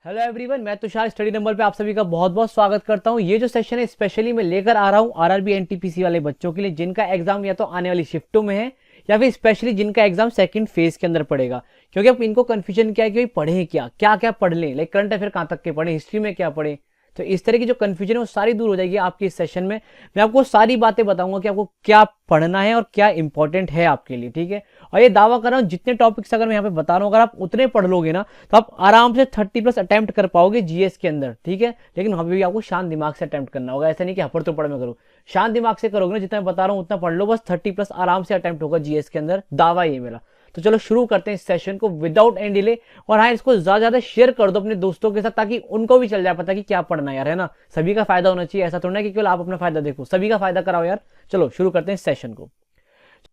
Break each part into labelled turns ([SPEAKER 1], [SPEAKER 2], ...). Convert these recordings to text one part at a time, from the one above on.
[SPEAKER 1] Hello everyone, मैं Tushar study number पे आप सभी का बहुत बहुत स्वागत करता हूँ। ये जो सेशन है स्पेशली मैं लेकर आ रहा हूँ आरआरबी एनटीपीसी वाले बच्चों के लिए जिनका एग्जाम या तो आने वाली शिफ्टों में है या फिर स्पेशली जिनका एग्जाम सेकंड फेज के अंदर पड़ेगा। क्योंकि अब इनको कंफ्यूजन क्या है कि भाई पढ़े क्या क्या क्या पढ़ लें, लाइक करंट अफेयर कहाँ तक के पढ़े, हिस्ट्री में क्या पढ़े। तो इस तरह की जो कंफ्यूजन है वो सारी दूर हो जाएगी आपकी इस सेशन में। मैं आपको सारी बातें बताऊंगा कि आपको क्या पढ़ना है और क्या इंपॉर्टेंट है आपके लिए, ठीक है। और ये दावा कर रहा हूँ जितने टॉपिक्स अगर मैं यहाँ पे बता रहा हूँ अगर आप उतने पढ़ लोगे ना तो आप आराम से 30+ अटेम्प्ट कर पाओगे जीएस के अंदर, ठीक है। लेकिन अभी भी आपको शांत दिमाग से अटेम्प्ट करना होगा, ऐसा नहीं कि हफड़ तो पढ़ में करो। शांत दिमाग से करोगे ना, जितना मैं बता रहा हूँ उतना पढ़ लो, बस 30+ आराम से अटेम्प्ट होगा जीएस के अंदर, दावा ये मेरा। तो चलो शुरू करते हैं इस सेशन को विदाउट एनी डिले। और हाँ, इसको ज्यादा ज्यादा शेयर कर दो अपने दोस्तों के साथ ताकि उनको भी चल जाए पता कि क्या पढ़ना यार, है ना। सभी का फायदा होना चाहिए, ऐसा थोड़ा ना कि केवल आप अपना फायदा देखो, सभी का फायदा कराओ यार। चलो शुरू करते हैं इस सेशन को।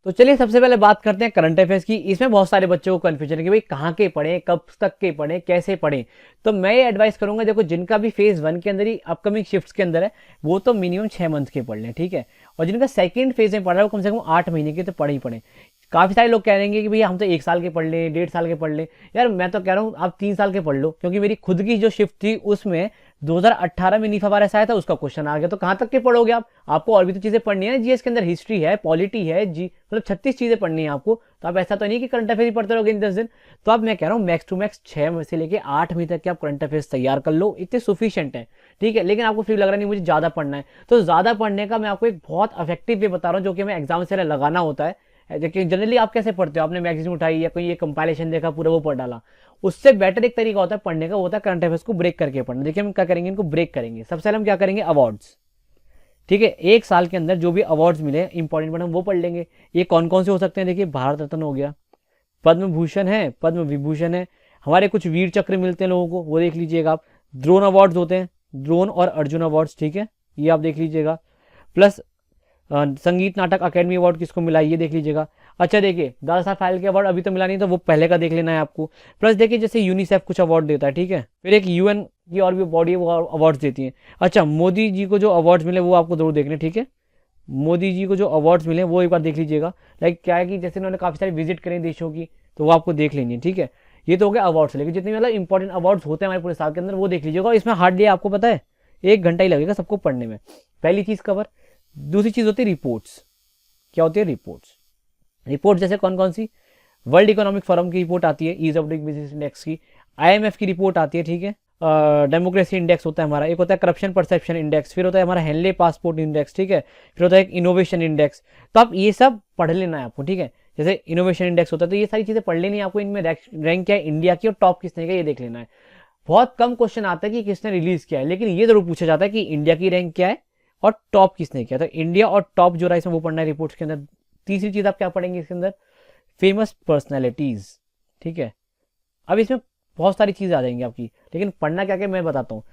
[SPEAKER 1] तो चलिए सबसे पहले बात करते हैं करंट अफेयर्स की। इसमें बहुत सारे बच्चों को कंफ्यूजन है कि भाई कहाँ के पढ़े, कब तक के पढ़े, कैसे पढ़े। तो मैं ये एडवाइस करूंगा, देखो जिनका भी फेज 1 के अंदर ही अपकमिंग शिफ्ट्स के अंदर है वो तो मिनिमम 6 मंथ के पढ़ लें, ठीक है। और जिनका सेकंड फेज में पढ़ रहा है वो कम से कम 8 महीने के तो पढ़े ही पढ़े। काफी सारे लोग कह रहे हैं कि भैया हम तो 1 साल के पढ़ ले, 1.5 साल के पढ़ ले। यार मैं तो कह रहा हूँ आप 3 साल के पढ़ लो, क्योंकि मेरी खुद की जो शिफ्ट थी उसमें 2018 में नीफा वायरस आया था, उसका क्वेश्चन आ गया। तो कहां तक के पढ़ोगे आप? आपको और भी तो चीजें पढ़नी है जीएस के अंदर, हिस्ट्री है, पॉलिटी है, जी मतलब 36 चीजें पढ़नी है आपको। तो आप ऐसा तो नहीं कि करंट अफेयर ही पढ़ते रहोगे इन 10 दिन। तो अब मैं कह रहा हूँ मैक्स टू मैक्स 6 से लेके 8 महीने तक के आप करंट अफेयर्स तैयार कर लो, इतने सुफिशियंट है, ठीक है। लेकिन आपको फिर लग रहा नहीं मुझे ज्यादा पढ़ना है, तो ज्यादा पढ़ने का मैं आपको एक बहुत इफेक्टिव वे बता रहा हूँ जो कि हमें एग्जाम से लगाना होता है। देखिए जनरली आप कैसे पढ़ते हो, आपने मैगजीन उठाई या कोई ये कंपाइलेशन देखा पूरा वो पढ़ डाला। उससे बेटर एक तरीका होता है पढ़ने का, वो होता है करंट अफेयर्स को ब्रेक करके पढ़ना। देखिए हम क्या करेंगे, इनको ब्रेक करेंगे। सबसे पहले हम क्या करेंगे, अवार्ड्स, ठीक है। 1 साल के अंदर जो भी अवार्ड्स मिले इंपॉर्टेंट हम वो पढ़ लेंगे। ये कौन कौन से हो सकते हैं, देखिए भारत रत्न हो गया, पद्म भूषण है, पद्म विभूषण है, हमारे कुछ वीर चक्र मिलते हैं लोगों को वो देख लीजिएगा आप। द्रोण अवार्ड्स होते हैं, द्रोण और अर्जुन अवार्ड्स, ठीक है, ये आप देख लीजिएगा। प्लस संगीत नाटक अकेडमी अवार्ड किसको मिला है ये देख लीजिएगा। अच्छा देखिए दादा साहब फाइल के अवार्ड अभी तो मिला नहीं था, वो पहले का देख लेना है आपको। प्लस देखिए जैसे यूनिसेफ कुछ अवार्ड देता है, ठीक है। फिर एक यूएन की और भी बॉडी है वो अवार्ड्स देती है। अच्छा मोदी जी को जो अवार्ड्स मिले वो आपको जरूर देखने, ठीक है। मोदी जी को जो अवार्ड्स मिले वो एक बार देख लीजिएगा। लाइक क्या है कि जैसे उन्होंने काफी सारी विजिट करें देशों की, तो वो आपको देख लेनी है, ठीक है। ये तो हो गया अवार्ड्स, लेकिन जितने मतलब इंपॉर्टेंट अवार्ड्स होते हैं हमारे पूरे साल के अंदर वो देख लीजिएगा। और इसमें हार्डली आपको पता है 1 घंटा ही लगेगा सबको पढ़ने में, पहली चीज कवर। दूसरी चीज होती है रिपोर्ट्स। क्या होती है रिपोर्ट्स? रिपोर्ट जैसे कौन कौन सी, वर्ल्ड इकोनॉमिक फोरम की रिपोर्ट आती है, ease of doing business index की, आईएमएफ की रिपोर्ट आती है, ठीक है। डेमोक्रेसी इंडेक्स होता है हमारा, एक होता है करप्शन परसेप्शन इंडेक्स, फिर होता है हमारा हेनले पासपोर्ट इंडेक्स, ठीक है। फिर होता है एक इनोवेशन इंडेक्स। तो आप ये सब पढ़ लेना है आपको, ठीक है। जैसे इनोवेशन इंडेक्स होता है तो ये सारी चीजें पढ़ लेनी है आपको। इनमें रैंक क्या है इंडिया की और टॉप किसने का ये देख लेना है। बहुत कम क्वेश्चन आता है कि किसने रिलीज किया है, लेकिन ये जरूर पूछा जाता है कि इंडिया की रैंक क्या है और टॉप किसने किया। तो इंडिया और टॉप जो रहा इसमें वो पढ़ना है रिपोर्ट्स के अंदर। तीसरी चीज आप क्या पढ़ेंगे इसके अंदर, फेमस पर्सनैलिटीज, ठीक है। अब इसमें बहुत सारी चीजें आ जाएंगी आपकी, लेकिन पढ़ना क्या क्या मैं बताता हूँ।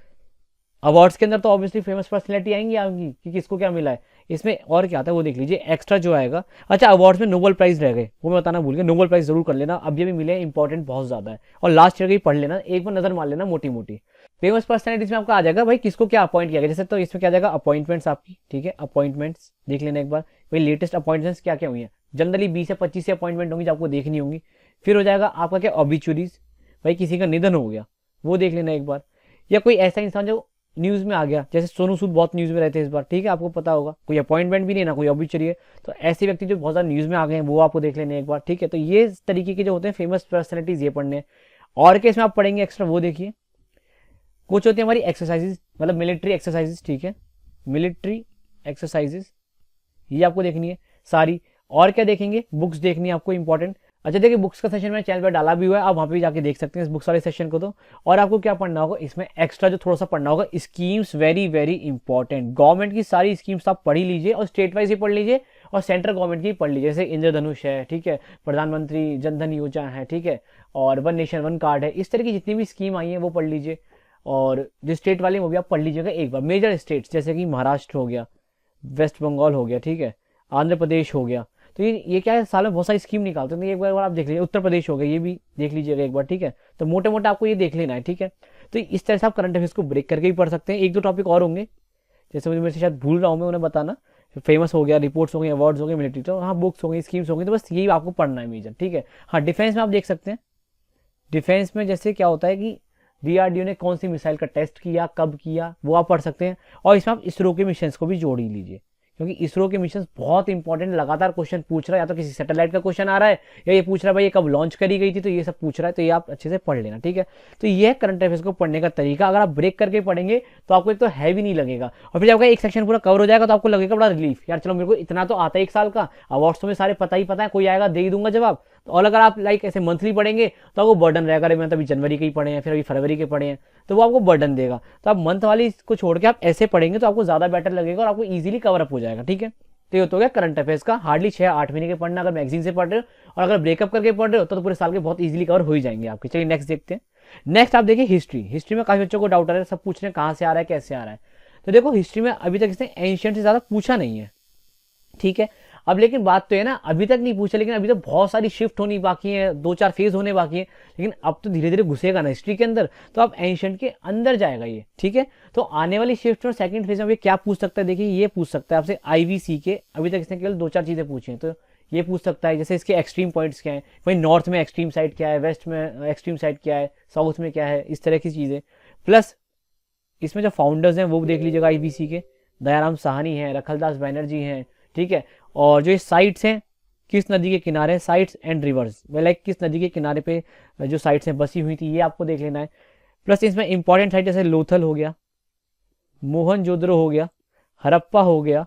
[SPEAKER 1] अवार्ड्स के अंदर तो ऑब्वियसली फेमस पर्सनैलिटी आएंगी आपकी कि किसको क्या मिला है। इसमें और क्या आता है वो देख लीजिए, एक्स्ट्रा जो आएगा। अच्छा अवार्ड्स में नोबेल प्राइज रह गए, वो मैं बताना भूल गया, नोबेल प्राइज जरूर कर लेना, अब ये भी मिले, इंपॉर्टेंट बहुत ज्यादा है। और लास्ट ईयर का ही पढ़ लेना, एक बार नजर मार लेना मोटी मोटी। फेमस पर्सनैलिटीज में आपका आ जाएगा भाई किसको क्या अपॉइंट किया गया, जैसे तो इसमें क्या जाएगा अपॉइंटमेंट्स आपकी, ठीक है। अपॉइंटमेंट्स देख लेना एक बार, भाई लेटेस्ट अपॉइंटमेंट्स क्या क्या हुई है। जनरली 20 से 25 से अपॉइंटमेंट होंगी जो आपको देखनी होंगी। फिर हो जाएगा आपका क्या ऑबिचुरीज, भाई किसी का निधन हो गया वो देख लेना एक बार। या कोई ऐसा इंसान जो न्यूज में आ गया, जैसे सोनू सूद बहुत न्यूज में रहते हैं इस बार, ठीक है, आपको पता होगा। कोई अपॉइंटमेंट भी नहीं ना कोई ऑबिचुरी है, तो ऐसे व्यक्ति जो बहुत ज्यादा न्यूज में आ गए हैं वो आपको देख लेने एक बार, ठीक है। तो ये तरीके के जो होते हैं फेमस पर्सनैलिटीज ये पढ़ने हैं। और केस में आप पढ़ेंगे एक्स्ट्रा वो देखिए, कुछ होती है हमारी एक्सरसाइजेज, मतलब मिलिट्री एक्सरसाइजेज, ठीक है। मिलिट्री एक्सरसाइजेज ये आपको देखनी है सारी। और क्या देखेंगे, बुक्स देखनी है आपको इंपॉर्टेंट। अच्छा देखिए बुक्स का सेशन मैंने चैनल पर डाला भी हुआ है, आप वहां पे भी जाके देख सकते हैं इस बुक्स वाले सेशन को। तो और आपको क्या पढ़ना होगा इसमें एक्स्ट्रा जो थोड़ा सा पढ़ना होगा, schemes very very important. Government की सारी स्कीम्स आप पढ़ ही लीजिए, और स्टेट वाइज ही पढ़ लीजिए और सेंट्रल गवर्नमेंट की पढ़ लीजिए। जैसे इंद्रधनुष है, ठीक है, प्रधानमंत्री जनधन योजना है, ठीक है, और वन नेशन वन कार्ड है, इस तरह की जितनी भी स्कीम आई है वो पढ़ लीजिए। और जो स्टेट वाले वो भी आप पढ़ लीजिएगा एक बार। मेजर स्टेट्स जैसे कि महाराष्ट्र हो गया, वेस्ट बंगाल हो गया, ठीक है, आंध्र प्रदेश हो गया। तो ये क्या है, साल में बहुत सारी स्कीम निकालते हैं, तो एक बार आप देख लीजिए। उत्तर प्रदेश हो गया, ये भी देख लीजिएगा एक बार, ठीक है। तो मोटे मोटे आपको ये देख लेना है, ठीक है। तो इस तरह से आप करंट अफेयर्स को ब्रेक करके भी पढ़ सकते हैं। एक दो टॉपिक और होंगे जैसे मुझे मेरे से शायद भूल रहा हूँ मैं उन्हें बताना। फेमस हो गया, रिपोर्ट्स हो गई, अवार्ड्स हो गए, मिलिट्री, तो हाँ बुक्स हो गई, स्कीम्स हो गई, तो बस यही आपको पढ़ना है मेजर, ठीक है। हाँ डिफेंस में आप देख सकते हैं, डिफेंस में जैसे क्या होता है कि DRDO ने कौन सी मिसाइल का टेस्ट किया, कब किया, वो आप पढ़ सकते हैं। और इसमें आप इसरो के मिशन को भी जोड़ ही लीजिए, क्योंकि इसरो के मिशन बहुत इंपॉर्टेंट, लगातार क्वेश्चन पूछ रहा है, या तो किसी सैटेलाइट का क्वेश्चन आ रहा है, या ये पूछ रहा है भाई ये कब लॉन्च करी गई थी, तो ये सब पूछ रहा है, तो ये आप अच्छे से पढ़ लेना, ठीक है। तो ये है करंट अफेयर्स को पढ़ने का तरीका। अगर आप ब्रेक करके पढ़ेंगे तो आपको एक तो हैवी नहीं लगेगा, और फिर जब आपका एक सेक्शन पूरा कवर हो जाएगा तो आपको लगेगा बड़ा रिलीफ, यार चलो मेरे को इतना तो आता है 1 साल का, अवार्ड्स तो में सारे पता ही पता है, कोई आएगा दे ही दूंगा जवाब। तो और अगर आप लाइक ऐसे मंथली पढ़ेंगे तो आपको बर्डन रहेगा, अरे मैं तो अभी जनवरी के ही पढ़े हैं, फिर अभी फरवरी के पढ़े हैं, तो वो आपको बर्डन देगा। तो आप मंथ वाली को छोड़ के आप ऐसे पढ़ेंगे तो आपको ज्यादा बेटर लगेगा और आपको इजीली कवर अप हो जाएगा, ठीक है। तो ये तो हो गया करंट अफेयर्स का, हार्डली 6-8 महीने के पढ़ना अगर मैगजीन से पढ़ रहे हो, और अगर ब्रेकअप करके पढ़ रहे हो तो पूरे साल के बहुत इजीली कवर हो ही जाएंगे आपके। चलिए नेक्स्ट देखते हैं। नेक्स्ट आप देखिए हिस्ट्री। हिस्ट्री में काफी बच्चों को डाउट आ रहा है, सब पूछ रहे हैं कहाँ से आ रहा है, कैसे आ रहा है। तो देखो हिस्ट्री में अभी तक इसने एंशिएंट से ज्यादा पूछा नहीं है, ठीक है। अब लेकिन बात तो है ना, अभी तक नहीं पूछा, लेकिन अभी तो बहुत सारी शिफ्ट होनी बाकी है, 2-4 फेज होने बाकी है, लेकिन अब तो धीरे धीरे घुसेगा ना हिस्ट्री के अंदर, तो अब एंशिएंट के अंदर जाएगा ये, ठीक है। तो आने वाली शिफ्ट और सेकंड फेज में ये क्या पूछ सकता है, देखिए ये पूछ सकता है आपसे IVC के, अभी तक इसने केवल 2-4 चीजें पूछी हैं, तो ये पूछ सकता है जैसे इसके एक्सट्रीम पॉइंट्स क्या है, वही नॉर्थ में एक्सट्रीम साइड क्या है, वेस्ट में एक्सट्रीम साइड क्या है, साउथ में क्या है, इस तरह की चीजें। प्लस इसमें जो फाउंडर्स हैं वो देख लीजिएगा IVC के, दयाराम साहनी हैं, रखलदास बैनर्जी हैं, ठीक है। और जो ये साइट्स हैं, किस नदी के किनारे, साइट्स एंड रिवर्स, लाइक किस नदी के किनारे पे जो साइट्स हैं बसी हुई थी, ये आपको देख लेना है। प्लस इसमें इंपॉर्टेंट साइट जैसे लोथल हो गया, मोहनजोदड़ो हो गया, हड़प्पा हो गया,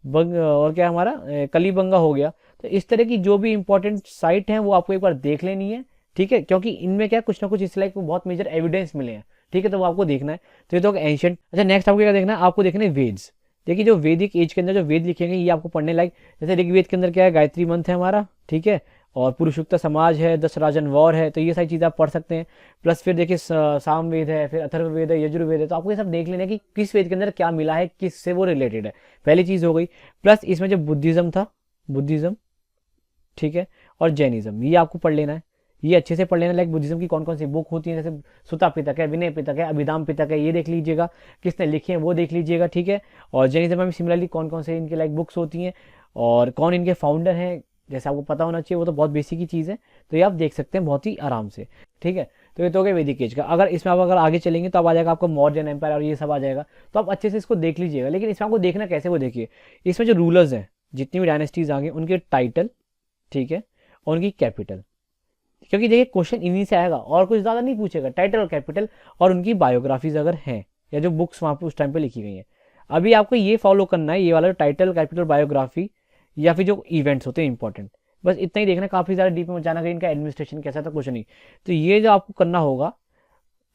[SPEAKER 1] और क्या हमारा कलीबंगा हो गया। तो इस तरह की जो भी इंपॉर्टेंट साइट हैं वो आपको एक बार देख लेनी है, ठीक है, क्योंकि इनमें क्या कुछ ना कुछ इस लाइक बहुत मेजर एविडेंस मिले हैं, ठीक है, तो वो आपको देखना है। तो ये तो एंशिएंट। अच्छा नेक्स्ट आपको क्या देखना है, आपको देखना है वेद्स। देखिए जो वैदिक एज के अंदर जो वेद लिखेंगे ये आपको पढ़ने लायक, जैसे ऋग्वेद के अंदर क्या है, गायत्री मंत्र है हमारा, ठीक है, और पुरुषोक्त समाज है, 10 राजन वॉर है, तो ये सारी चीज़ें आप पढ़ सकते हैं। प्लस फिर देखिए साम वेद है, फिर अथर्ववेद है, यजुर्वेद है, तो आपको ये सब देख लेना कि किस वेद के अंदर क्या मिला है, किससे वो रिलेटेड है, पहली चीज़ हो गई। प्लस इसमें जो बुद्धिज्म था, बुद्धिज्म, ठीक है, और जैनिज्म, ये आपको पढ़ लेना है, ये अच्छे से पढ़ लेना। लाइक बुद्धिज्म की कौन कौन सी बुक होती है, जैसे सुता पिटक है, विनय पिटक है, अभिधाम पिटक है, ये देख लीजिएगा, किसने लिखे हैं वो देख लीजिएगा, ठीक है। और जैनिज्म में भी सिमिलरली कौन कौन से इनके लाइक बुक्स होती हैं और कौन इनके फाउंडर हैं, जैसे आपको पता होना चाहिए, वो तो बहुत बेसिक की चीज़ है, तो ये आप देख सकते हैं बहुत ही आराम से, ठीक है। तो ये तो हो गया वैदिक एज का। अगर इसमें आप अगर आगे चलेंगे तो अब आ जाएगा आपको मौर्यन एम्पायर और ये सब आ जाएगा, तो आप अच्छे से इसको देख लीजिएगा। लेकिन इसमें आपको देखना कैसे, वो देखिए इसमें जो रूलर्स हैं, जितनी भी डायनेस्टीज आ गई, उनके टाइटल, ठीक है, और उनकी कैपिटल, क्योंकि देखिए क्वेश्चन इन्हीं से आएगा और कुछ ज़्यादा नहीं पूछेगा, टाइटल और कैपिटल और उनकी बायोग्राफीज अगर हैं या जो बुक्स वहाँ पे उस टाइम पे लिखी गई हैं। अभी आपको ये फॉलो करना है, ये वाला टाइटल, कैपिटल, बायोग्राफी, या फिर जो इवेंट्स होते हैं इंपॉर्टेंट, बस इतना ही देखना, काफ़ी ज़्यादा डीप में जाना कि इनका एडमिनिस्ट्रेशन कैसा था, कुछ नहीं। तो ये जो आपको करना होगा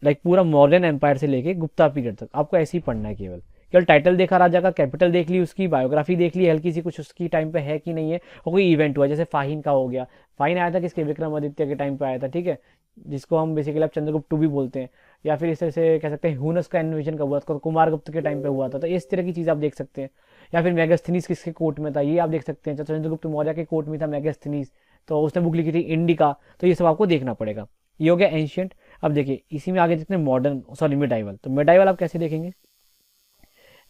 [SPEAKER 1] लाइक पूरा मॉडर्न एम्पायर से लेके गुप्ता पीरियड तक आपको ऐसे ही पढ़ना है, केवल टाइटल देखा राजा का, कैपिटल देख ली, उसकी बायोग्राफी देख ली हल्की सी, कुछ उसकी टाइम पे है कि नहीं है, और कोई इवेंट हुआ जैसे फाहिन का हो गया, फाहिन आया था किसके, विक्रमादित्य के टाइम पे आया था, ठीक है, जिसको हम बेसिकली अब चंद्रगुप्त भी बोलते हैं, या फिर इस तरह से कह सकते हैं हुनस का इन्वेजन कब हुआ था, कुमार गुप्त के टाइम पे हुआ था, तो इस तरह की चीज़ आप देख सकते हैं। या फिर मेगास्थनीस किसके कोर्ट में था, ये आप देख सकते हैं, चंद्रगुप्त मौर्य के कोर्ट में था मेगास्थनीस, तो उसने बुक लिखी थी इंडिका, तो ये सब आपको देखना पड़ेगा। ये हो गया एंशिएंट। अब देखिए इसी में आगे देखते हैं मॉडर्न, सॉरी मिडाइवल। तो मिडाइवल आप कैसे देखेंगे,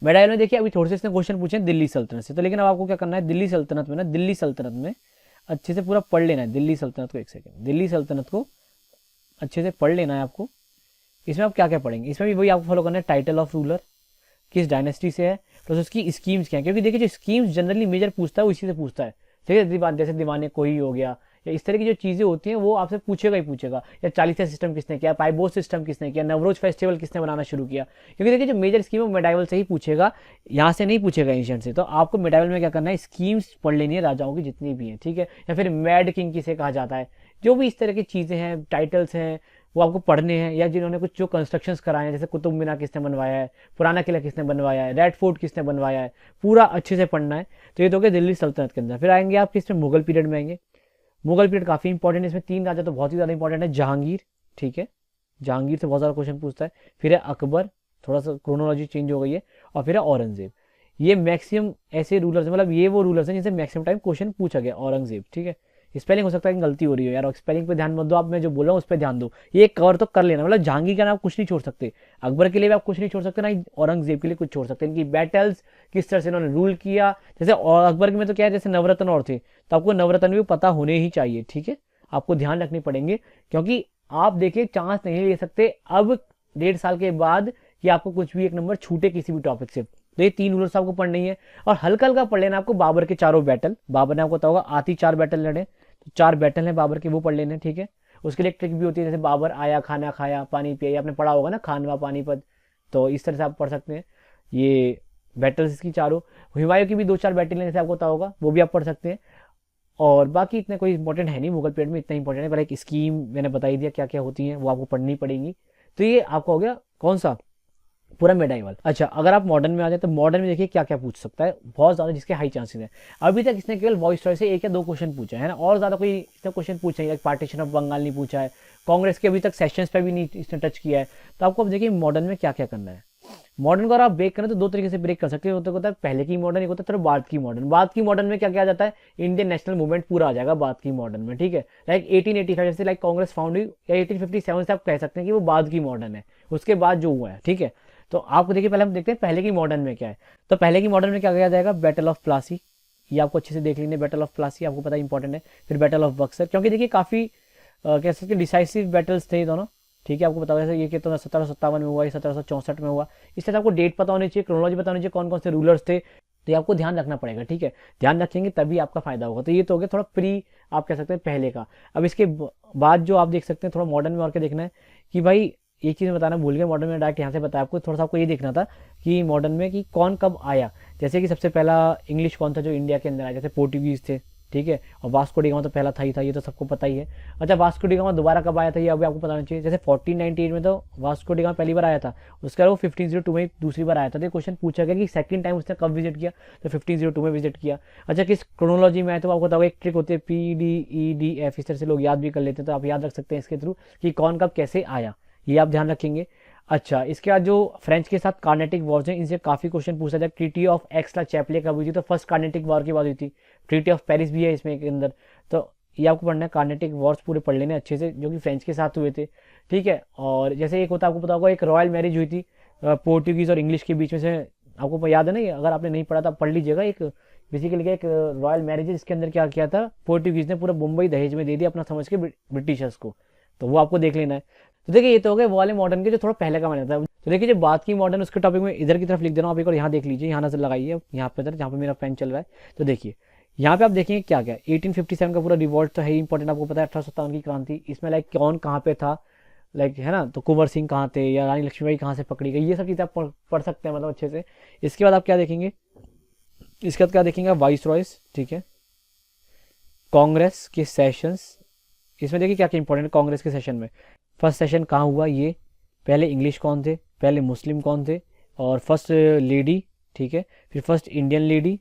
[SPEAKER 1] मिडाइवल में देखिए अभी थोड़े से इसने क्वेश्चन पूछे दिल्ली सल्तनत से, तो लेकिन अब आपको क्या करना है, दिल्ली सल्तनत में ना, दिल्ली सल्तनत में अच्छे से पूरा पढ़ लेना है, दिल्ली सल्तनत को, एक सेकंड, दिल्ली सल्तनत को अच्छे से पढ़ लेना है आपको। इसमें आप क्या क्या पढ़ेंगे, इसमें भी वही आपको फॉलो करना है, टाइटल ऑफ रूलर, किस डायनेस्टी से है, प्लस उसकी स्कीम्स क्या है, क्योंकि देखिए जो स्कीम्स जनरली मेजर पूछता है वो इसी से पूछता है, ठीक है, जैसे दीवाने कोई हो गया, या इस तरह की जो चीज़ें होती हैं वो आपसे पूछेगा ही पूछेगा, या चालीसा सिस्टम किसने किया, पाइबोस सिस्टम किसने किया, नवरोज फेस्टिवल किसने बनाना शुरू किया, क्योंकि देखिए जो मेजर स्कीम है मेडाइवल से ही पूछेगा, यहाँ से नहीं पूछेगा एंशिएंट से। तो आपको मेडाइवल में क्या करना है, स्कीम्स पढ़ लेनी है राजाओं की जितनी भी हैं, ठीक है, या फिर मैड किंग किसे कहा जाता है, जो भी इस तरह की चीज़ें हैं, टाइटल्स हैं, वो आपको पढ़ने हैं, या जिन्होंने कुछ जो कंस्ट्रक्शंस कराए हैं, जैसे कुतुब मीनार किसने बनवाया है, पुराना किला किसने बनवाया है, रेड फोर्ट किसने बनवाया है, पूरा अच्छे से पढ़ना है। तो ये तो हो गया दिल्ली सल्तनत के अंदर। फिर आएंगे आप इसमें मुगल पीरियड में आएंगे। मुगल पीरियड काफ़ी इंपॉर्टेंट है, इसमें 3 राजा तो बहुत ही ज़्यादा इंपॉर्टेंट है। जहांगीर, ठीक है, जहांगीर से बहुत ज़्यादा क्वेश्चन पूछता है। फिर है अकबर, थोड़ा सा क्रोनोलॉजी चेंज हो गई है। और फिर है औरंगजेब। ये मैक्सिमम ऐसे रूलर्स हैं, मतलब ये वो रूलर्स हैं जिनसे मैक्सिमम टाइम क्वेश्चन पूछा गया। औरंगजेब, ठीक है, स्पेलिंग हो सकता है कि गलती हो रही हो यार, और स्पेलिंग पे ध्यान मत दो आप, मैं जो बोल रहा हूँ उस पर ध्यान दो, ये कवर तो कर लेना। मतलब जहांगीर का नाम आप कुछ नहीं छोड़ सकते, अकबर के लिए भी आप कुछ नहीं छोड़ सकते, ना ही औरंगजेब के लिए कुछ छोड़ सकते। इनकी बैटल्स, किस तरह से इन्होंने रूल किया, जैसे अकबर में तो क्या है, जैसे नवरत्न और थे, तो आपको नवरत्न भी पता होने ही चाहिए, ठीक है, आपको ध्यान रखने पड़ेंगे, क्योंकि आप देखिए चांस नहीं ले सकते अब 1.5 साल के बाद कि आपको कुछ भी एक नंबर छूटे किसी भी टॉपिक से। तो ये 3 रूल्स आपको पढ़नी है और हल्का हल्का पढ़ लेना आपको बाबर के चारों बैटल। बाबर ने आपको पता होगा आती 4 बैटल लड़े, तो 4 बैटल हैं बाबर के, वो पढ़ लेने, ठीक है। उसके लिए एक ट्रिक भी होती है, जैसे बाबर आया, खाना खाया, पानी पिया, आपने पढ़ा होगा ना, खानवा पानीपत। तो इस तरह से आप पढ़ सकते हैं ये बैटल्स इसकी चारों। हुमायूं की भी 2-4 बैटल जैसे आपको पता होगा, वो भी आप पढ़ सकते हैं। और बाकी इतने कोई इंपॉर्टेंट है नहीं मुगल पीरियड में, इतना इंपॉर्टेंट है, पर एक स्कीम मैंने बता ही दिया क्या क्या होती है, वो आपको पढ़नी पड़ेगी। तो ये आपका हो गया कौन सा, पूरा मेडाइवल। अच्छा, अगर आप मॉडर्न में आ जाए तो मॉडर्न में देखिए क्या क्या पूछ सकता है, बहुत ज़्यादा, जिसके हाई चांसेस है। अभी तक इसने केवल वॉइस रॉय से 1 या 2 क्वेश्चन पूछा है ना, और ज़्यादा कोई इसने क्वेश्चन पूछे नहीं, पार्टीशन ऑफ बंगाल नहीं पूछा है, कांग्रेस के अभी तक सेशंस पे भी नहीं इसने टच किया है। तो आपको अब देखिए मॉडर्न में क्या क्या करना है। मॉडर्न को अगर आप ब्रेक करें तो 2 तरीके से ब्रेक कर सकते हो, तो होता है पहले की मॉडर्न, एक होता है थोड़ा बाद की मॉडर्न। बाद की मॉडर्न में क्या क्या आ जाता है, इंडियन नेशनल मूवमेंट पूरा आ जाएगा बाद की मॉडर्न में, ठीक है। लाइक 1885 से लाइक कांग्रेस फाउंड हुई, या 1857 से आप कह सकते हैं कि वो बाद की मॉडर्न है, उसके बाद जो हुआ है, ठीक है। तो आपको देखिए पहले हम देखते हैं पहले की मॉडर्न में क्या है। तो पहले की मॉडर्न में क्या किया जाएगा, बैटल ऑफ प्लासी, ये आपको अच्छे से देख लेंगे, बैटल ऑफ प्लासी आपको पता है इंपॉर्टेंट है। फिर बैटल ऑफ बक्सर, क्योंकि देखिए काफ़ी कह सकते हैं डिसाइसिव बैटल्स थे ये दोनों, ठीक है। आपको पता है ये कि तो 1757 में हुआ, ये 1764 में हुआ। इस तरह आपको डेट पता होनी चाहिए, क्रोनोलॉजी पता होनी चाहिए, कौन कौन से रूलर्स थे, तो ये आपको ध्यान रखना पड़ेगा, ठीक है। ध्यान रखेंगे तभी आपका फायदा होगा। तो ये तो हो गया थोड़ा प्री, आप कह सकते हैं पहले का। अब इसके बाद जो आप देख सकते हैं थोड़ा मॉडर्न में और क्या देखना है कि भाई, एक चीज़ बताना भूल गया, मॉडर्न में डायरेक्ट यहाँ से बताया आपको, थोड़ा सा आपको ये देखना था कि मॉडर्न में कि कौन कब आया। जैसे कि सबसे पहला इंग्लिश कौन था जो इंडिया के अंदर आया, जैसे पोर्टुगीज थे, ठीक है। और वास्को डी गामा तो पहला था ही था, ये तो सबको पता ही है। अच्छा, वास्को डी गामा दोबारा कब आया था ये अभी आपको पता होना चाहिए। जैसे 1498 में तो वास्को डी गामा पहली बार आया था, उसके बाद वो 1502 में दूसरी बार आया था। तो क्वेश्चन पूछा गया कि सेकंड टाइम उसने कब विजिट किया, तो 1502 में विजिट किया। अच्छा, किस क्रोनोलॉजी में आया, तो आपको बताओगे एक ट्रिक होती है PDEDF, इस तरह से लोग याद भी कर लेते हैं, तो आप याद रख सकते हैं इसके थ्रू कि कौन कब कैसे आया, ये आप ध्यान रखेंगे। अच्छा, इसके बाद जो फ्रेंच के साथ कार्नेटिक वॉर्स हैं, इनसे काफ़ी क्वेश्चन पूछा जाए। ट्रीटी ऑफ एक्स ला चैपले कब हुई थी, तो फर्स्ट कार्नेटिक वॉर की बात हुई थी। ट्रीटी ऑफ पेरिस भी है इसमें के अंदर, तो ये आपको पढ़ना है। कार्नेटिक वॉर्स पूरे पढ़ लेने अच्छे से, जो कि फ्रेंच के साथ हुए थे, ठीक है। और जैसे एक होता है आपको पता होगा, एक रॉयल मैरिज हुई थी पोर्टुगीज़ और इंग्लिश के बीच में से, आपको याद है ना, ये अगर आपने नहीं पढ़ा तो पढ़ लीजिएगा। एक बेसिकली एक रॉयल मैरिज है जिसके अंदर क्या किया था, पोर्टुगीज़ ने पूरा मुंबई दहेज में दे दिया अपना समझ के ब्रिटिशर्स को, तो वो आपको देख लेना है। तो देखिए ये तो हो गए वो वाले मॉडर्न के जो थोड़ा पहले का माना जाता है। तो देखिए जो बात की मॉडर्न, उसके टॉपिक में इधर की तरफ लिख दे रहा हूँ, आप एक और यहाँ देख लीजिए, यहाँ नजर लगाइए, यहाँ पे जहाँ पे मेरा पेन चल रहा है। तो देखिए यहाँ पे आप देखेंगे क्या क्या, 1857 का पूरा रिवॉल्ट तो है ही इंपॉर्टेंट, आपको पता है 1857 की क्रांति, इसमें लाइक कौन कहाँ पे था, लाइक है ना, तो कुंवर सिंह कहाँ थे, या रानी लक्ष्मीबाई कहाँ से पकड़ी गई, ये सब चीज़ें आप पढ़ सकते हैं मतलब अच्छे से। इसके बाद आप क्या देखेंगे, इसके बाद क्या देखेंगे, वाइस रॉयस, ठीक है, कांग्रेस के सेशंस। इसमें देखिए क्या क्या इंपॉर्टेंट है कांग्रेस के सेशन में। फर्स्ट सेशन कहाँ हुआ, ये पहले इंग्लिश कौन थे, पहले मुस्लिम कौन थे, और फर्स्ट लेडी, ठीक है, फिर फर्स्ट इंडियन लेडी,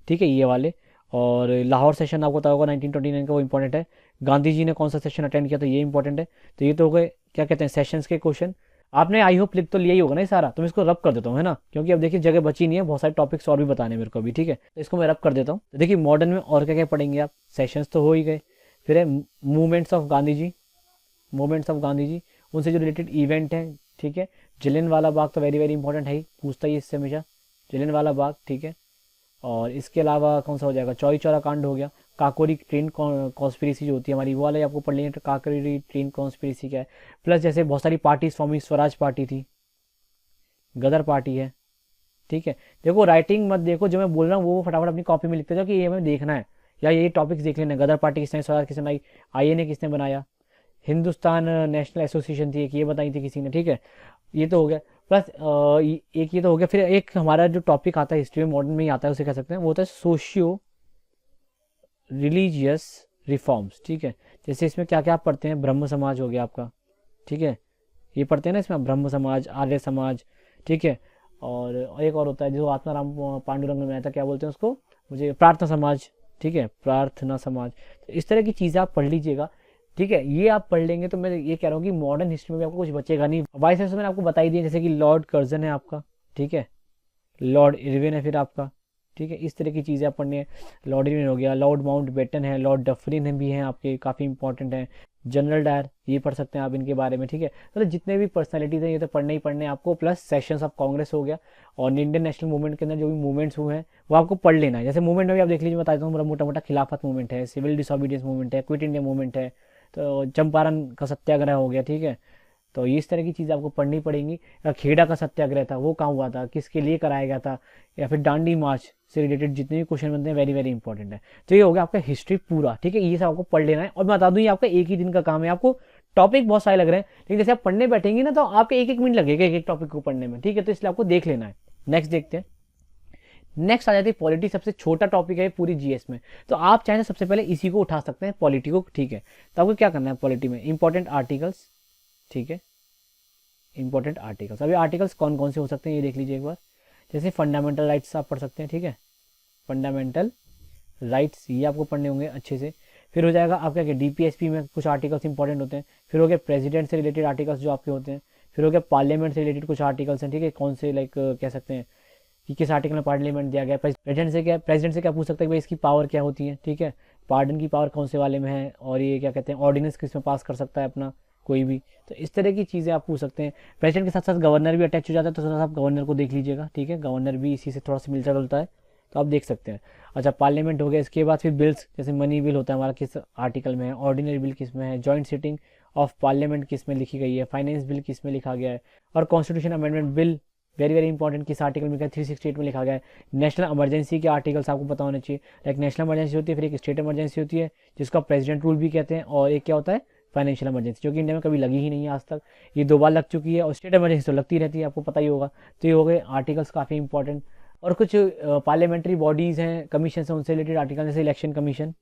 [SPEAKER 1] ठीक है, ये वाले। और लाहौर सेशन आपको पता होगा 1929 का, वो इंपॉर्टेंट है। गांधी जी ने कौन सा सेशन अटेंड किया, तो ये इंपॉर्टेंट है। तो ये तो हो गए क्या कहते हैं सेशंस के क्वेश्चन। आपने आई होप लिख तो लिया ही होगा ना ये सारा, तो मैं इसको रब कर देता हूँ, है ना, क्योंकि अब देखिए जगह बची नहीं है, बहुत सारे टॉपिक्स और भी बताने मेरे को भी, ठीक है। तो इसको मैं रब कर देता हूँ। तो देखिए मॉडर्न में और क्या क्या पढ़ेंगे आप, सेशंस तो हो ही गए, फिर है movements of Gandhi ji, movements of Gandhi ji, उनसे जो रिलेटेड इवेंट हैं, ठीक है। जलियन वाला बाग तो वेरी वेरी इंपॉर्टेंट है ही, पूछता ही इससे हमेशा, जलियन वाला बाग, ठीक है। और इसके अलावा कौन सा हो जाएगा, चौरी चौरा कांड हो गया। काकोरी ट्रेन कॉन्स्पिरेसी जो होती है हमारी, वो वाला आपको पढ़ लेंगे, तो काकोरी ट्रेन कॉन्स्पिरेसी क्या है। प्लस जैसे बहुत सारी पार्टीज फॉर्म हुई, स्वराज पार्टी थी, गदर पार्टी है, ठीक है। देखो राइटिंग मत देखो, जो मैं बोल रहा हूँ वो फटाफट अपनी कॉपी में लिखते जाओ कि ये हमें देखना है, या ये टॉपिक्स देख लेना। गदर पार्टी किसने, स्वराज किसने बनाई, आईए ने किसने बनाया, हिंदुस्तान नेशनल एसोसिएशन थी एक, ये बताई थी किसी ने, ठीक है। ये तो हो गया। प्लस एक ये तो हो गया। फिर एक हमारा जो टॉपिक आता है हिस्ट्री में, मॉडर्न में ही आता है, उसे कह सकते हैं, वो होता है सोशियो रिलीजियस रिफॉर्म्स, ठीक है। जैसे इसमें क्या क्या आप पढ़ते हैं, ब्रह्म समाज हो गया आपका, ठीक है, ये पढ़ते हैं ना इसमें, ब्रह्म समाज, आर्य समाज, ठीक है। और एक और होता है जो आत्माराम पांडुरंग में आया था, क्या बोलते हैं उसको, मुझे, प्रार्थना समाज, ठीक है, प्रार्थना समाज। तो इस तरह की चीज़ें आप पढ़ लीजिएगा, ठीक है। ये आप पढ़ लेंगे तो मैं ये कह रहा हूँ कि मॉडर्न हिस्ट्री में भी आपको कुछ बचेगा नहीं। वाइस चांसलर मैंने आपको बताई दिया, जैसे कि लॉर्ड कर्जन है आपका, ठीक है, लॉर्ड इरविन है फिर आपका, ठीक है। इस तरह की चीज़ें आप पढ़नी है। लॉर्ड इरविन हो गया, लॉर्ड माउंट बेटन है, लॉर्ड डफरिन है भी हैं आपके, काफ़ी इंपॉर्टेंट हैं। जनरल डायर, ये पढ़ सकते हैं आप इनके बारे में, ठीक है। मतलब जितने भी पर्सनैलिटीज़ हैं ये तो पढ़ने ही पढ़ने आपको। प्लस सेशंस ऑफ कांग्रेस हो गया, और इंडियन नेशनल मूवमेंट के अंदर जो भी मूवमेंट्स हुए हैं वो आपको पढ़ लेना है। जैसे मूवमेंट में भी आप देख लीजिए, बताता हूँ, मोटा मोटा खिलाफत मूवमेंट है, सिविल डिसोबीडियंस मूवमेंट है, क्विट इंडिया मूवमेंट है, तो चंपारण का सत्याग्रह हो गया, ठीक है। तो इस तरह की चीज़ें आपको पढ़नी पड़ेंगी। या खेड़ा का सत्याग्रह था, वो कहाँ हुआ था, किसके लिए कराया गया था, या फिर दांडी मार्च से रिलेटेड जितने भी क्वेश्चन बनते हैं वेरी वेरी इंपॉर्टेंट है। तो ये हो गया आपका हिस्ट्री पूरा, ठीक है। ये सब आपको पढ़ लेना है। और मैं बता दूं ये आपका एक ही दिन का काम है। आपको टॉपिक बहुत सारे लग रहे हैं, लेकिन जैसे आप पढ़ने बैठेंगे ना तो आपके एक एक मिनट लगेगा एक एक टॉपिक को पढ़ने में, ठीक है। तो इसलिए आपको देख लेना है। नेक्स्ट देखते हैं। नेक्स्ट आ जाती है पॉलिटी, सबसे छोटा टॉपिक है पूरी जीएस में। तो आप चाहें तो सबसे पहले इसी को उठा सकते हैं, पॉलिटी को, ठीक है। तो आपको क्या करना है पॉलिटी में, इंपॉर्टेंट आर्टिकल्स, ठीक है। इंपॉर्टेंट आर्टिकल्स, अभी आर्टिकल्स कौन कौन से हो सकते हैं ये देख लीजिए एक बार। जैसे फंडामेंटल राइट्स आप पढ़ सकते हैं, ठीक है। फंडामेंटल राइट्स ये आपको पढ़ने होंगे अच्छे से। फिर हो जाएगा आपका क्या, डीपीएसपी में कुछ आर्टिकल्स इंपॉर्टेंट होते हैं। फिर हो गया प्रेसिडेंट से रिलेटेड आर्टिकल्स जो आपके होते हैं। फिर हो गया पार्लियामेंट से रिलेटेड कुछ आर्टिकल्स हैं, ठीक है। कौन से लाइक कह सकते हैं कि किस आर्टिकल में पार्लियामेंट दिया गया। प्रेसिडेंट से क्या पूछ सकते हैं भाई इसकी पावर क्या होती है, ठीक है। पार्डन की पावर कौन से वाले में है, और ये क्या कहते हैं ऑर्डिनेंस किस में पास कर सकता है अपना कोई भी। तो इस तरह की चीज़ें आप पूछ सकते हैं। प्रेसिडेंट के साथ साथ गवर्नर भी अटैच हो जाता है, तो थोड़ा सा आप गवर्नर को देख लीजिएगा, ठीक है। गवर्नर भी इसी से थोड़ा सा मिलता जुलता है, तो आप देख सकते हैं। अच्छा, पार्लियामेंट हो गया। इसके बाद फिर बिल्स, जैसे मनी बिल होता है हमारा किस आर्टिकल में है, ऑर्डिनरी बिल किस में है, जॉइंट सिटिंग ऑफ पार्लियामेंट किस में लिखी गई है, फाइनेंस बिल किस में लिखा गया है, और constitution amendment bill very very important किस आर्टिकल में लिखा है, 368 में लिखा गया है। नेशनल इमरजेंसी के आर्टिकल्स आपको पता होने चाहिए। लाइक नेशनल इमरजेंसी होती है, फिर एक स्टेट इमरजेंसी होती है जिसका प्रेसिडेंट रूल भी कहते हैं, और एक क्या होता है फाइनेंशियल इमरजेंसी, जो कि इंडिया में कभी लगी ही नहीं है आज तक। ये 2 बार लग चुकी है, और स्टेट इमरजेंसी तो लगती रहती है, आपको पता ही होगा। तो ये हो गए आर्टिकल्स काफ़ी इंपॉर्टेंट। और कुछ पार्लियामेंट्री बॉडीज़ हैं, कमीशन हैं, उनसे रिलेटेड आर्टिकल, जैसे election commission,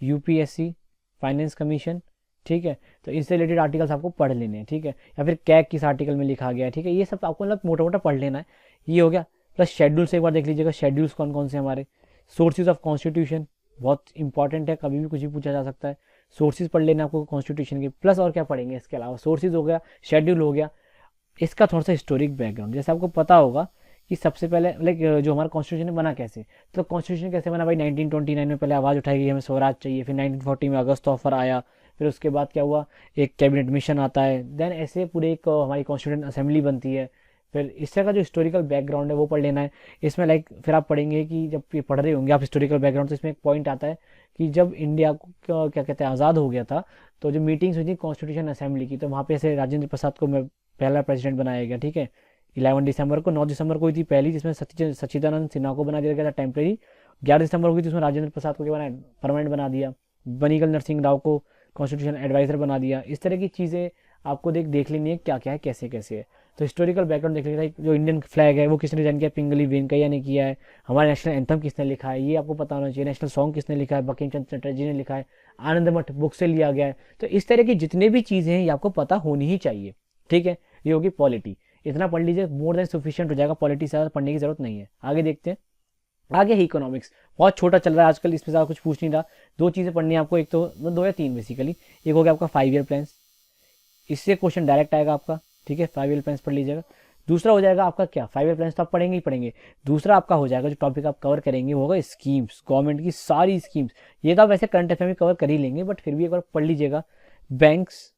[SPEAKER 1] UPSC, finance commission, ठीक है। तो इससे रिलेटेड आर्टिकल्स आपको पढ़ लेने हैं, ठीक है। या फिर कैग किस आर्टिकल में लिखा गया है, ठीक है। ये सब आपको मतलब मोटा मोटा पढ़ लेना है। ये हो गया। प्लस शेड्यूल से एक बार देख लीजिएगा, शेड्यूल्स कौन कौन से हमारे। सोर्सेज ऑफ कॉन्स्टिट्यूशन बहुत इंपॉर्टेंट है, कभी भी कुछ भी पूछा जा सकता है। सोर्सेज पढ़ लेना आपको कॉन्स्टिट्यूशन के। प्लस और क्या पढ़ेंगे इसके अलावा, सोर्सेज हो गया, शेड्यूल हो गया। इसका थोड़ा सा हिस्टोरिक बैकग्राउंड, जैसे आपको पता होगा कि सबसे पहले लाइक जो हमारा कॉन्स्टिट्यूशन बना कैसे, तो कॉन्स्टिट्यूशन कैसे बना भाई, 1929 में पहले आवाज़ उठाई गई हमें स्वराज चाहिए। फिर 1940 में अगस्त ऑफर आया। फिर उसके बाद क्या हुआ, एक कैबिनेट मिशन आता है। देन ऐसे पूरे एक हमारी कॉन्स्टिट्यूंट असेंबली बनती है। फिर इस तरह का जो हिस्टोरिकल बैकग्राउंड है वो पढ़ लेना है इसमें। लाइक फिर आप पढ़ेंगे कि जब ये पढ़ रहे होंगे आप हिस्टोरिकल बैकग्राउंड, तो इसमें एक पॉइंट आता है कि जब इंडिया को क्या कहते हैं आज़ाद हो गया था, तो जो मीटिंग्स हुई थी कॉन्स्टिट्यूशन असेंबली की, तो वहाँ पे ऐसे राजेंद्र प्रसाद को पहला प्रेसिडेंट बनाया गया, ठीक है। 11 दिसंबर को, 9 दिसंबर को हुई थी पहली, जिसमें सच्चिदानंद सिन्हा को बना दिया गया था टेम्प्रेरी। 11 दिसंबर को हुई थी, उसमें राजेंद्र प्रसाद को क्या बनाया, परमानेंट बना दिया। बनीगल नरसिंह राव को कॉन्स्टिट्यूशन एडवाइजर बना दिया। इस तरह की चीज़ें आपको देख लेनी है क्या क्या है, कैसे कैसे है। तो हिस्टोरिकल बैकग्राउंड देख लीजिए। जो इंडियन फ्लैग है वो किसने डिजाइन किया, पिंगली वेंकैया ने किया है। हमारा नेशनल एंथम किसने लिखा है ये आपको पता होना चाहिए। नेशनल सॉन्ग किसने लिखा है, बंकिम चंद्र चटर्जी ने लिखा है। आनंद मठ बुक से लिया गया है। तो इस तरह की जितने भी चीज़ें हैं ये आपको पता होनी ही चाहिए, ठीक है। ये होगी पॉलिटी, इतना पढ़ लीजिए, मोर देन सफिशिएंट हो जाएगा। पॉलिटी से ज़्यादा पढ़ने की जरूरत नहीं है। आगे देखते हैं। आगे है इकोनॉमिक्स, बहुत छोटा चल रहा है आजकल, इसमें ज़्यादा कुछ पूछ नहीं रहा। 2 चीज़ें पढ़नी है आपको, एक तो 2 या 3 बेसिकली। एक हो गया आपका 5 ईयर प्लान्स, इससे क्वेश्चन डायरेक्ट आएगा आपका, ठीक है। 5 ईयर प्लान्स पढ़ लीजिएगा। दूसरा हो जाएगा आपका क्या, 5 ईयर प्लान्स तो आप पढ़ेंगे ही पढ़ेंगे। दूसरा आपका हो जाएगा जो टॉपिक आप कवर करेंगे वो होगा स्कीम्स, गवर्नमेंट की सारी स्कीम्स। ये तो आप वैसे करंट अफेयर में कवर कर ही लेंगे, बट फिर भी एक बार पढ़ लीजिएगा। बैंक्स,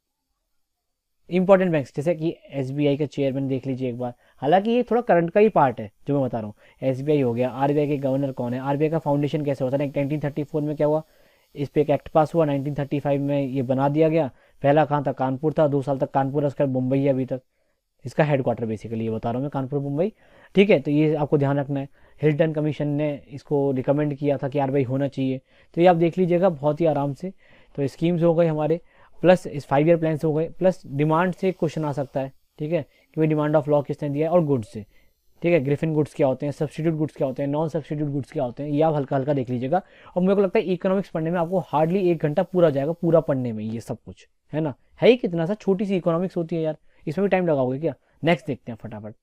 [SPEAKER 1] इंपॉर्टेंट बैंक्स, जैसे कि एसबीआई का चेयरमैन देख लीजिए एक बार। हालांकि ये थोड़ा करंट का ही पार्ट है जो मैं बता रहा हूँ। एसबीआई हो गया, आरबीआई के गवर्नर कौन है, आरबीआई का फाउंडेशन कैसे होता है। 1934 में क्या हुआ, इस पे एक एक्ट पास हुआ, 1935 में ये बना दिया गया। पहला कहाँ था, कानपुर था, 2 साल तक कानपुर, उसका मुंबई है अभी तक इसका हेडक्वार्टर, बेसिकली ये बता रहा हूँ मैं, कानपुर मुंबई, ठीक है। तो ये आपको ध्यान रखना है। हिल्टन कमीशन ने इसको रिकमेंड किया था कि आरबीआई होना चाहिए। तो ये आप देख लीजिएगा बहुत ही आराम से। तो स्कीम्स हो गए हमारे, प्लस इस 5 ईयर प्लान हो गए, प्लस डिमांड से क्वेश्चन आ सकता है, ठीक है, कि भाई डिमांड ऑफ लॉ किसने दिया है, और गुड्स से, ठीक है। ग्रिफिन गुड्स क्या होते हैं, सब्सटीट्यूट गुड्स क्या होते हैं, नॉन सब्सटीट्यूट गुड्स क्या होते हैं, ये आप हल्का हल्का देख लीजिएगा। और मेरे को लगता है इकोनॉमिक्स पढ़ने में आपको हार्डली 1 घंटा पूरा जाएगा, पूरा पढ़ने में ये सब कुछ, है ना। है ही कितना सा, छोटी सी इकोनॉमिक्स होती है यार, इसमें भी टाइम लगाओगे क्या। नेक्स्ट देखते हैं फटाफट।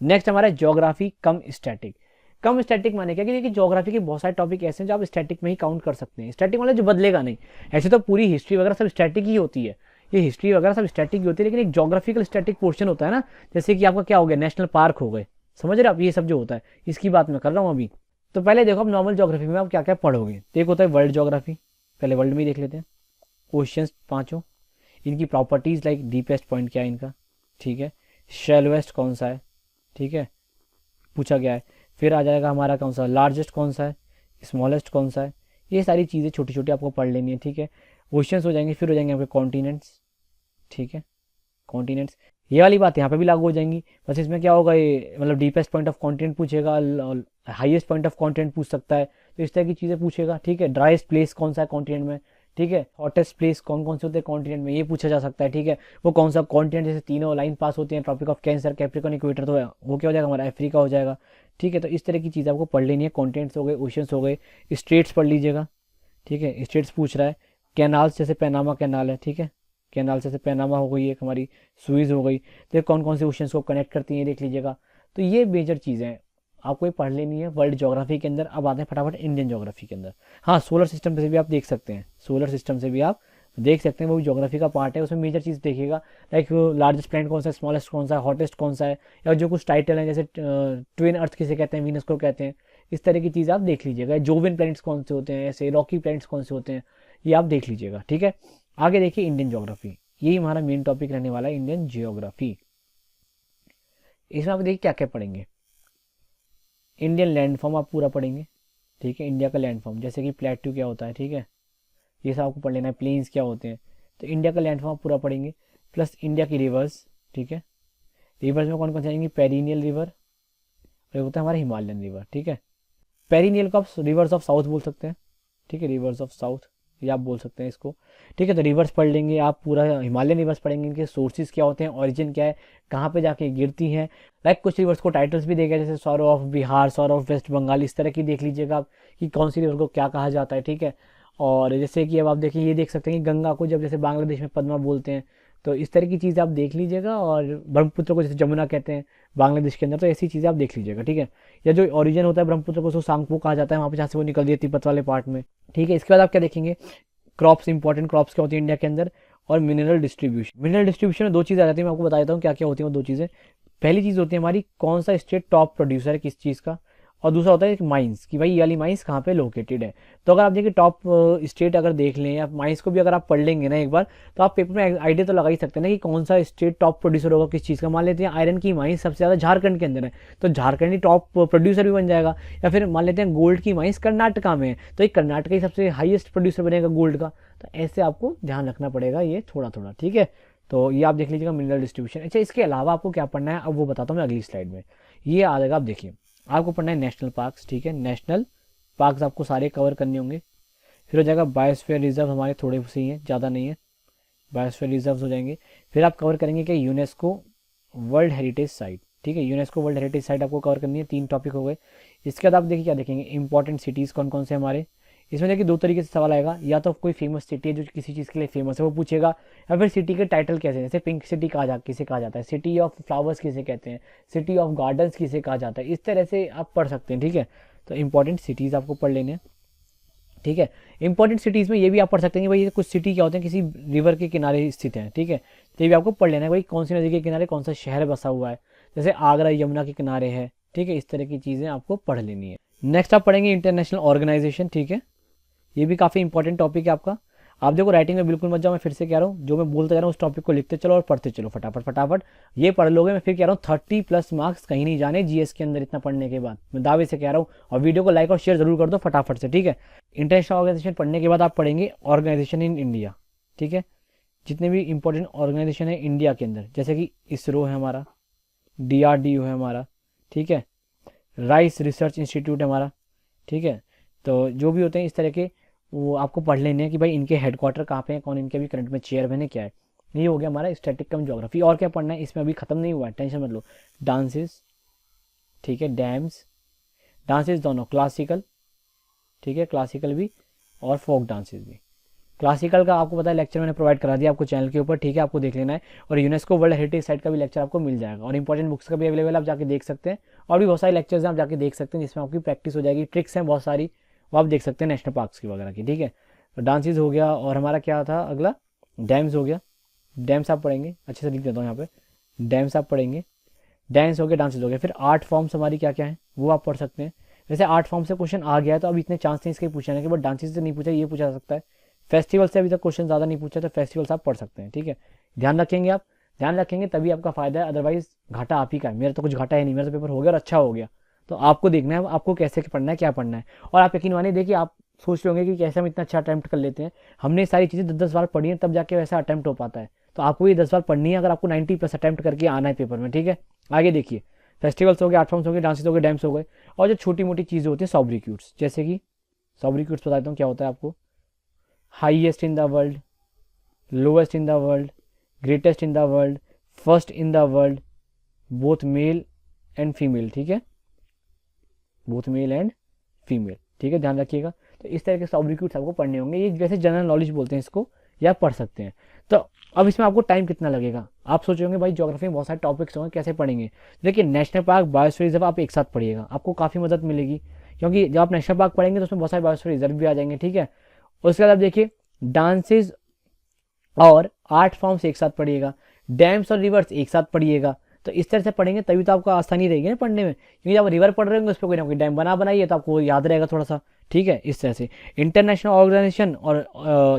[SPEAKER 1] नेक्स्ट हमारा ज्योग्राफी कम स्टैटिक। कम स्टैटिक माने क्या कि ज्योग्राफी के बहुत सारे टॉपिक ऐसे हैं जो आप स्टैटिक में ही काउंट कर सकते हैं। स्टैटिक मतलब जो बदलेगा नहीं। ऐसे तो पूरी हिस्ट्री वगैरह सब स्टैटिक ही होती है, ये हिस्ट्री वगैरह सब स्टैटिक ही होती है, लेकिन एक ज्योग्राफिकल स्टैटिक पोर्शन होता है ना, जैसे कि आपका क्या हो गया, नेशनल पार्क हो गए, समझ रहे आप, ये सब जो होता है इसकी बात मैं कर रहा हूँ अभी। तो पहले देखो आप नॉर्मल ज्योग्राफी में आप क्या क्या पढ़ोगे। तो एक होता है वर्ल्ड ज्योग्राफी, पहले वर्ल्ड में ही देख लेते हैं। क्वेश्चंस 5 इनकी प्रॉपर्टीज, लाइक डीपेस्ट पॉइंट क्या है इनका, ठीक है। शैलोएस्ट कौन सा है, ठीक है, पूछा गया है। फिर आ जाएगा हमारा कौन सा लार्जेस्ट कौन सा है, स्मॉलेस्ट कौन सा है। ये सारी चीज़ें छोटी छोटी आपको पढ़ लेनी है, ठीक है। ओशियंस हो जाएंगे, फिर हो जाएंगे आपके कॉन्टिनेंट्स, ठीक है, कॉन्टिनेंट्स। ये वाली बात यहाँ पे भी लागू हो जाएंगी। बस इसमें क्या होगा, ये मतलब डीपेस्ट पॉइंट ऑफ कॉन्टिनेंट पूछेगा, हाईएस्ट पॉइंट ऑफ कॉन्टिनेंट पूछ सकता है, तो इस तरह की चीज़ें पूछेगा, ठीक है। ड्राइस्ट प्लेस कौन सा है कॉन्टिनेंट में, ठीक है। हॉटेस्ट प्लेस कौन कौन से होते हैं कॉन्टिनेंट में, ये पूछा जा सकता है, ठीक है। वो कौन सा कॉन्टिनेंट, जैसे तीनों लाइन पास होती हैं, tropic of cancer, Capricorn, equator, तो वो क्या हो जाएगा हमारा अफ्रीका हो जाएगा, ठीक है। तो इस तरह की चीज़ आपको पढ़ लेनी है। कॉन्टिनेंट्स हो गए, ओशंस हो गए, स्ट्रेट्स पढ़ लीजिएगा, ठीक है, स्ट्रेट्स पूछ रहा है। कैनाल्स जैसे पैनामा कैनाल है, ठीक है, कैनाल जैसे पैनामा हो गई, एक हमारी सुइज हो गई, तो कौन कौन से ओशंस को कनेक्ट करती हैं देख लीजिएगा। तो ये मेजर चीज़ें हैं आपको ये पढ़ लेनी है वर्ल्ड ज्योग्राफी के अंदर। अब आते हैं फटाफट इंडियन ज्योग्राफी के अंदर। हाँ, सोलर सिस्टम से भी आप देख सकते हैं, सोलर सिस्टम से भी आप देख सकते हैं, वो भी ज्योग्राफी का पार्ट है। उसमें मेजर चीज़ देखिएगा, लाइक लार्जेस्ट प्लैनेट कौन सा है, स्मॉलेस्ट कौन सा है, हॉटेस्ट कौन सा है, या जो कुछ टाइटल है, जैसे ट्विन अर्थ किसे कहते हैं, वीनस को कहते हैं, इस तरह की चीज़ आप देख लीजिएगा। जोविन प्लैनेट्स कौन से होते हैं, ऐसे रॉकी प्लैनेट्स कौन से होते हैं, ये आप देख लीजिएगा, ठीक है। आगे देखिए इंडियन ज्योग्राफी, यही हमारा मेन टॉपिक रहने वाला है, इंडियन जियोग्राफी। इसमें आप देखिए क्या क्या पढ़ेंगे। इंडियन लैंडफॉर्म आप पूरा पढ़ेंगे, ठीक है, इंडिया का लैंडफॉर्म, जैसे कि प्लेट्यू क्या होता है, ठीक है, ये सब आपको पढ़ लेना है। प्लेन्स क्या होते हैं, तो इंडिया का लैंडफॉर्म आप पूरा पढ़ेंगे, प्लस इंडिया की रिवर्स, ठीक है। रिवर्स में कौन कौन से आएंगी, पेरिनियल रिवर, और होता है हमारा हिमालयन रिवर, ठीक है। पेरिनियल को आप रिवर्स ऑफ साउथ बोल सकते हैं, ठीक है, रिवर्स ऑफ साउथ ये आप बोल सकते हैं इसको, ठीक है। तो रिवर्स पढ़ लेंगे आप, पूरा हिमालयन रिवर्स पढ़ेंगे, इनके सोर्सेज क्या होते हैं, ओरिजिन क्या है, कहाँ पे जाके गिरती हैं। लाइक कुछ रिवर्स को टाइटल्स भी देगा, जैसे सौर ऑफ बिहार, सौर ऑफ वेस्ट बंगाल, इस तरह की देख लीजिएगा आप कि कौन सी रिवर को क्या कहा जाता है, ठीक है। और जैसे कि अब आप देखिए, ये देख सकते हैं कि गंगा को जब जैसे बांग्लादेश में पद्मा बोलते हैं, तो इस तरह की चीज़ आप देख लीजिएगा। और ब्रह्मपुत्र को जैसे जमुना कहते हैं बांग्लादेश के अंदर, तो ऐसी चीज़ें आप देख लीजिएगा, ठीक है। या जो ओरिजिन होता है ब्रह्मपुत्र को, उसको सांगपो कहा जाता है, वहाँ पे जहाँ से वो निकल है तिब्बत वाले पार्ट में, ठीक है। इसके बाद आप क्या देखेंगे, क्रॉप्स, इंपॉर्टेंट क्रॉप्स क्या होती है इंडिया के अंदर, और मिनरल डिस्ट्रीब्यूशन। मिनरल डिस्ट्रीब्यूशन में दो चीज़ आ जाती है, मैं आपको बता देता हूँ क्या क्या होती है वो दो चीज़ें। पहली चीज़ होती है हमारी, कौन सा स्टेट टॉप प्रोड्यूसर है किस चीज़ का, और दूसरा होता है माइंस, कि भाई ये वाली माइंस कहाँ पे लोकेटेड है। तो अगर आप देखिए टॉप स्टेट अगर देख लें, या माइंस को भी अगर आप पढ़ लेंगे ना एक बार, तो आप पेपर में आइडिया तो लगा ही सकते हैं ना कि कौन सा स्टेट टॉप प्रोड्यूसर होगा किस चीज़ का। मान लेते हैं आयरन की माइंस सबसे ज़्यादा झारखंड के अंदर है, तो झारखंड ही टॉप प्रोड्यूसर भी बन जाएगा। या फिर मान लेते हैं गोल्ड की माइंस कर्नाटका में है, तो ये कर्नाटक ही सबसे हाईएस्ट प्रोड्यूसर बनेगा गोल्ड का। तो ऐसे आपको ध्यान रखना पड़ेगा ये थोड़ा थोड़ा, ठीक है। तो ये आप देख लीजिएगा मिनरल डिस्ट्रीब्यूशन। अच्छा, इसके अलावा आपको क्या पढ़ना है अब वो बताता हूँ मैं अगली स्लाइड में। ये आ जाएगा, आप देखिए आपको पढ़ना है नेशनल पार्क्स, ठीक है, नेशनल पार्क्स आपको सारे कवर करने होंगे। फिर हो जाएगा बायोस्फीयर रिजर्व, हमारे थोड़े से ही हैं, ज़्यादा नहीं है, बायोस्फीयर रिजर्व हो जाएंगे। फिर आप कवर करेंगे कि यूनेस्को वर्ल्ड हेरिटेज साइट, ठीक है, यूनेस्को वर्ल्ड हेरिटेज साइट आपको कवर करनी है। 3 टॉपिक हो गए। इसके बाद आप देखिए क्या देखेंगे, इंपॉर्टेंट सिटीज़ कौन कौन से हमारे। इसमें देखिए 2 तरीके से सवाल आएगा, या तो कोई फेमस सिटी है जो किसी चीज़ के लिए फेमस है वो पूछेगा, या फिर सिटी के टाइटल कैसे, जैसे पिंक सिटी किसे कहा जाता है, सिटी ऑफ फ्लावर्स किसे कहते हैं, सिटी ऑफ गार्डन्स किसे कहा जाता है, इस तरह से आप पढ़ सकते हैं, ठीक है। तो इंपॉर्टेंट सिटीज़ आपको पढ़ लेने हैं, ठीक है। इंपॉर्टेंट सिटीज़ में ये भी आप पढ़ सकते हैं कि भाई कुछ सिटी क्या होते हैं किसी रिवर के किनारे स्थित हैं, ठीक है। तो ये भी आपको पढ़ लेना है, भाई कौन सी नदी के किनारे कौन सा शहर बसा हुआ है, जैसे आगरा यमुना के किनारे है, ठीक है। इस तरह की चीज़ें आपको पढ़ लेनी है। नेक्स्ट आप पढ़ेंगे इंटरनेशनल ऑर्गेनाइजेशन, ठीक है, ये भी काफ़ी इंपॉर्टेंट टॉपिक है आपका। आप देखो राइटिंग में बिल्कुल मत जाओ, मैं फिर से कह रहा हूँ, जो मैं बोलते जा रहा हूँ उस टॉपिक को लिखते चलो और पढ़ते चलो फटाफट फटाफट। ये पढ़ लोगे, मैं फिर कह रहा हूँ 30+ मार्क्स कहीं नहीं जाने जीएस के अंदर इतना पढ़ने के बाद, मैं दावे से कह रहा हूँ। और वीडियो को लाइक और शेयर जरूर कर दो फटाफट से, ठीक है। इंटरनेशनल ऑर्गेनाइजेशन पढ़ने के बाद आप पढ़ेंगे ऑर्गेनाइजेशन इन इंडिया, ठीक है। जितने भी इंपॉर्टेंट ऑर्गेनाइजेशन है इंडिया के अंदर, जैसे कि इसरो है हमारा, DRDO है हमारा, ठीक है, राइस रिसर्च इंस्टीट्यूट है हमारा, ठीक है। तो जो भी होते हैं इस तरह के वो आपको पढ़ लेने हैं कि भाई इनके हेडक्वार्टर कहाँ पे हैं, कौन इनके अभी करंट में चेयरमैन है, क्या है। ये हो गया हमारा स्टैटिक कम ज्योग्राफी। और क्या पढ़ना है इसमें अभी खत्म नहीं हुआ है, टेंशन मत लो। डांसेस, ठीक है, डैम्स, डांसेस दोनों क्लासिकल, ठीक है, क्लासिकल भी और फोक डांसेस भी। क्लासिकल का आपको पता है लेक्चर मैंने प्रोवाइड करा दिया आपको चैनल के ऊपर, ठीक है, आपको देख लेना है। और यूनेस्को वर्ल्ड हेरिटेज साइट का भी लेक्चर आपको मिल जाएगा, और इंपॉर्टेंट बुक्स का भी अवेलेबल आप जाके देख सकते हैं। और भी बहुत सारे लेक्चर्स हैं आप जाके देख सकते हैं, जिसमें आपकी प्रैक्टिस हो जाएगी, ट्रिक्स हैं बहुत सारी वो आप देख सकते हैं नेशनल पार्क्स की वगैरह की, ठीक है। तो डांसेस हो गया, और हमारा क्या था अगला, डैम्स हो गया। डैम्स आप पढ़ेंगे, अच्छे से लिख देता हूँ यहाँ पे, डैम्स आप पढ़ेंगे, डांस हो गया, डांसेस हो गया। फिर आर्ट फॉर्म्स हमारी क्या क्या है वो आप पढ़ सकते हैं। वैसे आर्ट फॉर्म से क्वेश्चन आ गया है तो अब इतने चांस नहीं इसके पूछने के, बट डांसेस से नहीं पूछा, ये पूछा जा सकता है। फेस्टिवल से अभी तक क्वेश्चन ज़्यादा नहीं पूछा, तो फेस्टिवल्स आप पढ़ सकते हैं, ठीक है। ध्यान रखेंगे आप, ध्यान रखेंगे तभी आपका फायदा है, अदरवाइज घाटा आप ही का है। मेरा तो कुछ घाटा है नहीं, मेरा तो पेपर हो गया और अच्छा हो गया। तो आपको देखना है आपको कैसे पढ़ना है, क्या पढ़ना है। और आप यकीन मानिए देखिए, आप सोच रहे होंगे कि कैसे हम इतना अच्छा अटैम्प्ट कर लेते हैं। हमने ये सारी चीज़ें 10-10 बार पढ़ी हैं, तब जाके वैसा अटैम्प्ट हो पाता है। तो आपको ये 10 बार पढ़नी है अगर आपको 90+ अटैम्प्ट करके आना है पेपर में, ठीक है। आगे देखिए, फेस्टिवल्स हो गए, आर्ट फॉर्म्स हो गए, डांसेस हो गए, डैम्स हो गए, और जो छोटी मोटी चीज़ें होती हैं सॉब्रिक्यूट्स, जैसे कि सॉब्रिक्यूट्स बता देता हूँ क्या होता है आपको। Highest in the world, lowest in the world, greatest in the world, first in the world, both male and female, ठीक है, बोथ मेल एंड फीमेल, ठीक है, ध्यान रखिएगा। तो इस तरह के सॉब्रिक्यूट्स आपको पढ़ने होंगे, ये जैसे जनरल नॉलेज बोलते हैं इसको, या पढ़ सकते हैं। तो अब इसमें आपको टाइम कितना लगेगा, आप सोचोगे भाई ज्योग्राफी में बहुत सारे टॉपिक्स होंगे, कैसे पढ़ेंगे। देखिए, नेशनल पार्क, बायोस्फीयर रिजर्व आप एक साथ पढ़िएगा, आपको काफ़ी मदद मिलेगी, क्योंकि जब आप नेशनल पार्क पढ़ेंगे तो उसमें बहुत सारे बायोस्फीयर रिजर्व भी आ जाएंगे, ठीक है। उसके बाद आप देखिए, डांसेज और आर्ट फॉर्म्स एक साथ पढ़िएगा, डैम्स और रिवर्स एक साथ पढ़िएगा। तो इस तरह से पढ़ेंगे तभी तो आपको आसानी रहेगी ना पढ़ने में, क्योंकि जब रिवर पढ़ रहे होंगे उस पर कोई ना कोई डैम बनाइए तो आपको याद रहेगा थोड़ा सा, ठीक है। इस तरह से इंटरनेशनल ऑर्गेनाइजेशन और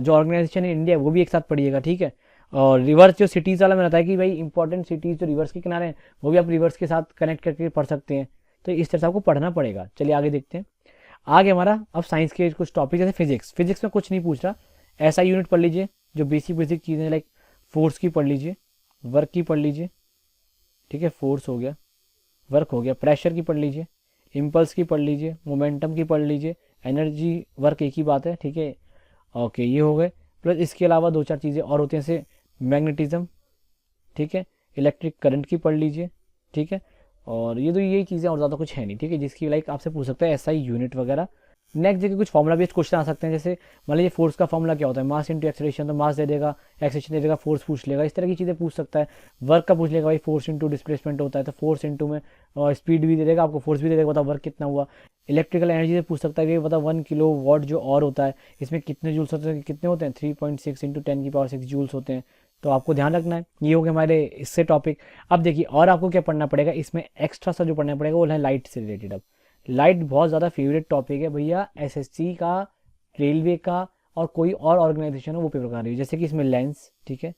[SPEAKER 1] जो ऑर्गेनाइजेशन है इंडिया, वो भी एक साथ पढ़िएगा, ठीक है। और रिवर्स जो सिटीज़ वाला मैंने बताया कि भाई इंपॉर्टेंट सिटीज़ जो रिवर्स के किनारे हैं वो भी आप रिवर्स के साथ कनेक्ट करके पढ़ सकते हैं। तो इस तरह से आपको पढ़ना पड़ेगा। चलिए आगे देखते हैं। आगे हमारा अब साइंस के कुछ टॉपिक, जैसे फिजिक्स में कुछ नहीं पूछ रहा, ऐसा यूनिट पढ़ लीजिए जो बेसिक चीज़ें, लाइक फोर्स की पढ़ लीजिए, वर्क की पढ़ लीजिए, ठीक है, फोर्स हो गया, वर्क हो गया, प्रेशर की पढ़ लीजिए, इम्पल्स की पढ़ लीजिए, मोमेंटम की पढ़ लीजिए, एनर्जी वर्क एक ही बात है, ठीक है। ओके, ये हो गए। प्लस इसके अलावा 2-4 चीज़ें और होती हैं, जैसे मैग्नेटिज्म, ठीक है, इलेक्ट्रिक करंट की पढ़ लीजिए, ठीक है। और ये तो यही चीज़ें, और ज़्यादा कुछ है नहीं, ठीक है, जिसकी लाइक आपसे पूछ सकता है ऐसा ही यूनिट वगैरह। नेक्स्ट देखिए, कुछ फॉर्मुला बेस्ड क्वेश्चन आ सकते हैं, जैसे मान लीजिए फोर्स का फॉर्मुला क्या होता है, मास इंटू एक्सेलरेशन, तो मास दे देगा, एक्सेलरेशन दे देगा, फोर्स पूछ लेगा, इस तरह की चीज़ें पूछ सकता है। वर्क का पूछ लेगा, भाई फोर्स इंटू डिस्प्लेसमेंट होता है, तो फोर्स इंटू में और स्पीड भी दे देगा आपको, फोर्स भी दे देगा, बताओ वर्क कितना हुआ। इलेक्ट्रिकल एनर्जी से पूछ सकता है कि बताओ 1 किलो वॉट जो और होता है, इसमें कितने जूल्स होते हैं, कितने होते हैं, 3.6 इंटू 10⁶ जूल्स होते हैं। तो आपको ध्यान रखना है। ये हो गए हमारे इससे टॉपिक। अब देखिए, और आपको क्या पढ़ना पड़ेगा इसमें, एक्स्ट्रा सा जो पढ़ना पड़ेगा वो है लाइट से रिलेटेड। अब लाइट बहुत ज़्यादा फेवरेट टॉपिक है भैया, एसएससी का, रेलवे का, और कोई और ऑर्गेनाइजेशन हो वो पेपर करा रही है। जैसे कि इसमें लेंस, ठीक है,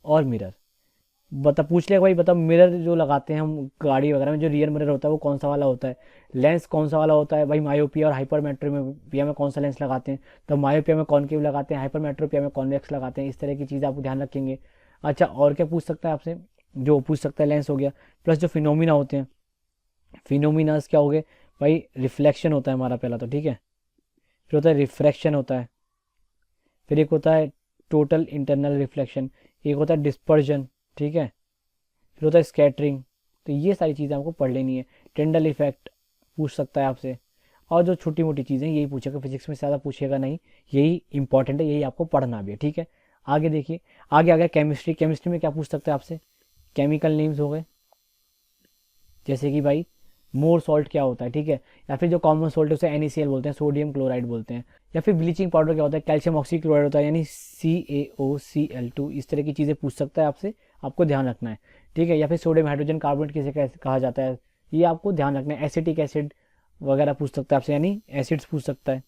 [SPEAKER 1] और मिरर, बता पूछ लेगा भाई, बता मिरर जो लगाते हैं हम गाड़ी वगैरह में, जो रियर मिरर होता है वो कौन सा वाला होता है, लेंस कौन सा वाला होता है, भाई मायोपिया और हाइपरमेट्रोपिया में कौन सा लेंस लगाते हैं, तो मायोपिया में कॉनकेव लगाते हैं, हाइपरमेट्रोपिया में कॉन्वेक्स लगाते हैं। इस तरह की चीज़ आप ध्यान रखेंगे। अच्छा, और क्या पूछ सकता है आपसे, जो पूछ सकता है लेंस हो गया, प्लस जो फिनोमिना होते हैं, फिनोमिनास क्या हो गए भाई, रिफ्लेक्शन होता है हमारा पहला तो, ठीक है, फिर होता है रिफ्रैक्शन होता है, फिर एक होता है टोटल इंटरनल रिफ्लेक्शन, एक होता है डिस्पर्जन, ठीक है, फिर होता है स्कैटरिंग। तो ये सारी चीज़ें आपको पढ़ लेनी है। टेंडल इफेक्ट पूछ सकता है आपसे, और जो छोटी मोटी चीज़ें यही पूछेगा, फिजिक्स में ज़्यादा पूछेगा नहीं, यही इंपॉर्टेंट है, यही आपको पढ़ना भी है, ठीक है। आगे देखिए, आगे आ गया केमिस्ट्री। केमिस्ट्री में क्या पूछ सकते हैं आपसे, केमिकल नेम्स हो गए, जैसे कि भाई मोर सॉल्ट क्या होता है, ठीक है, या फिर जो कॉमन सॉल्ट है उसे NaCl बोलते हैं, सोडियम क्लोराइड बोलते हैं, या फिर ब्लीचिंग पाउडर क्या होता है, कैल्शियम ऑक्सीक्लोराइड होता है, यानी CaOCl2। इस तरह की चीज़ें पूछ सकता है आपसे, आपको ध्यान रखना है, ठीक है। या फिर सोडियम हाइड्रोजन कार्बोनेट किसे कहा जाता है, ये आपको ध्यान रखना है। एसिटिक एसिड वगैरह पूछ सकता है आपसे, यानी एसिड्स पूछ सकता है।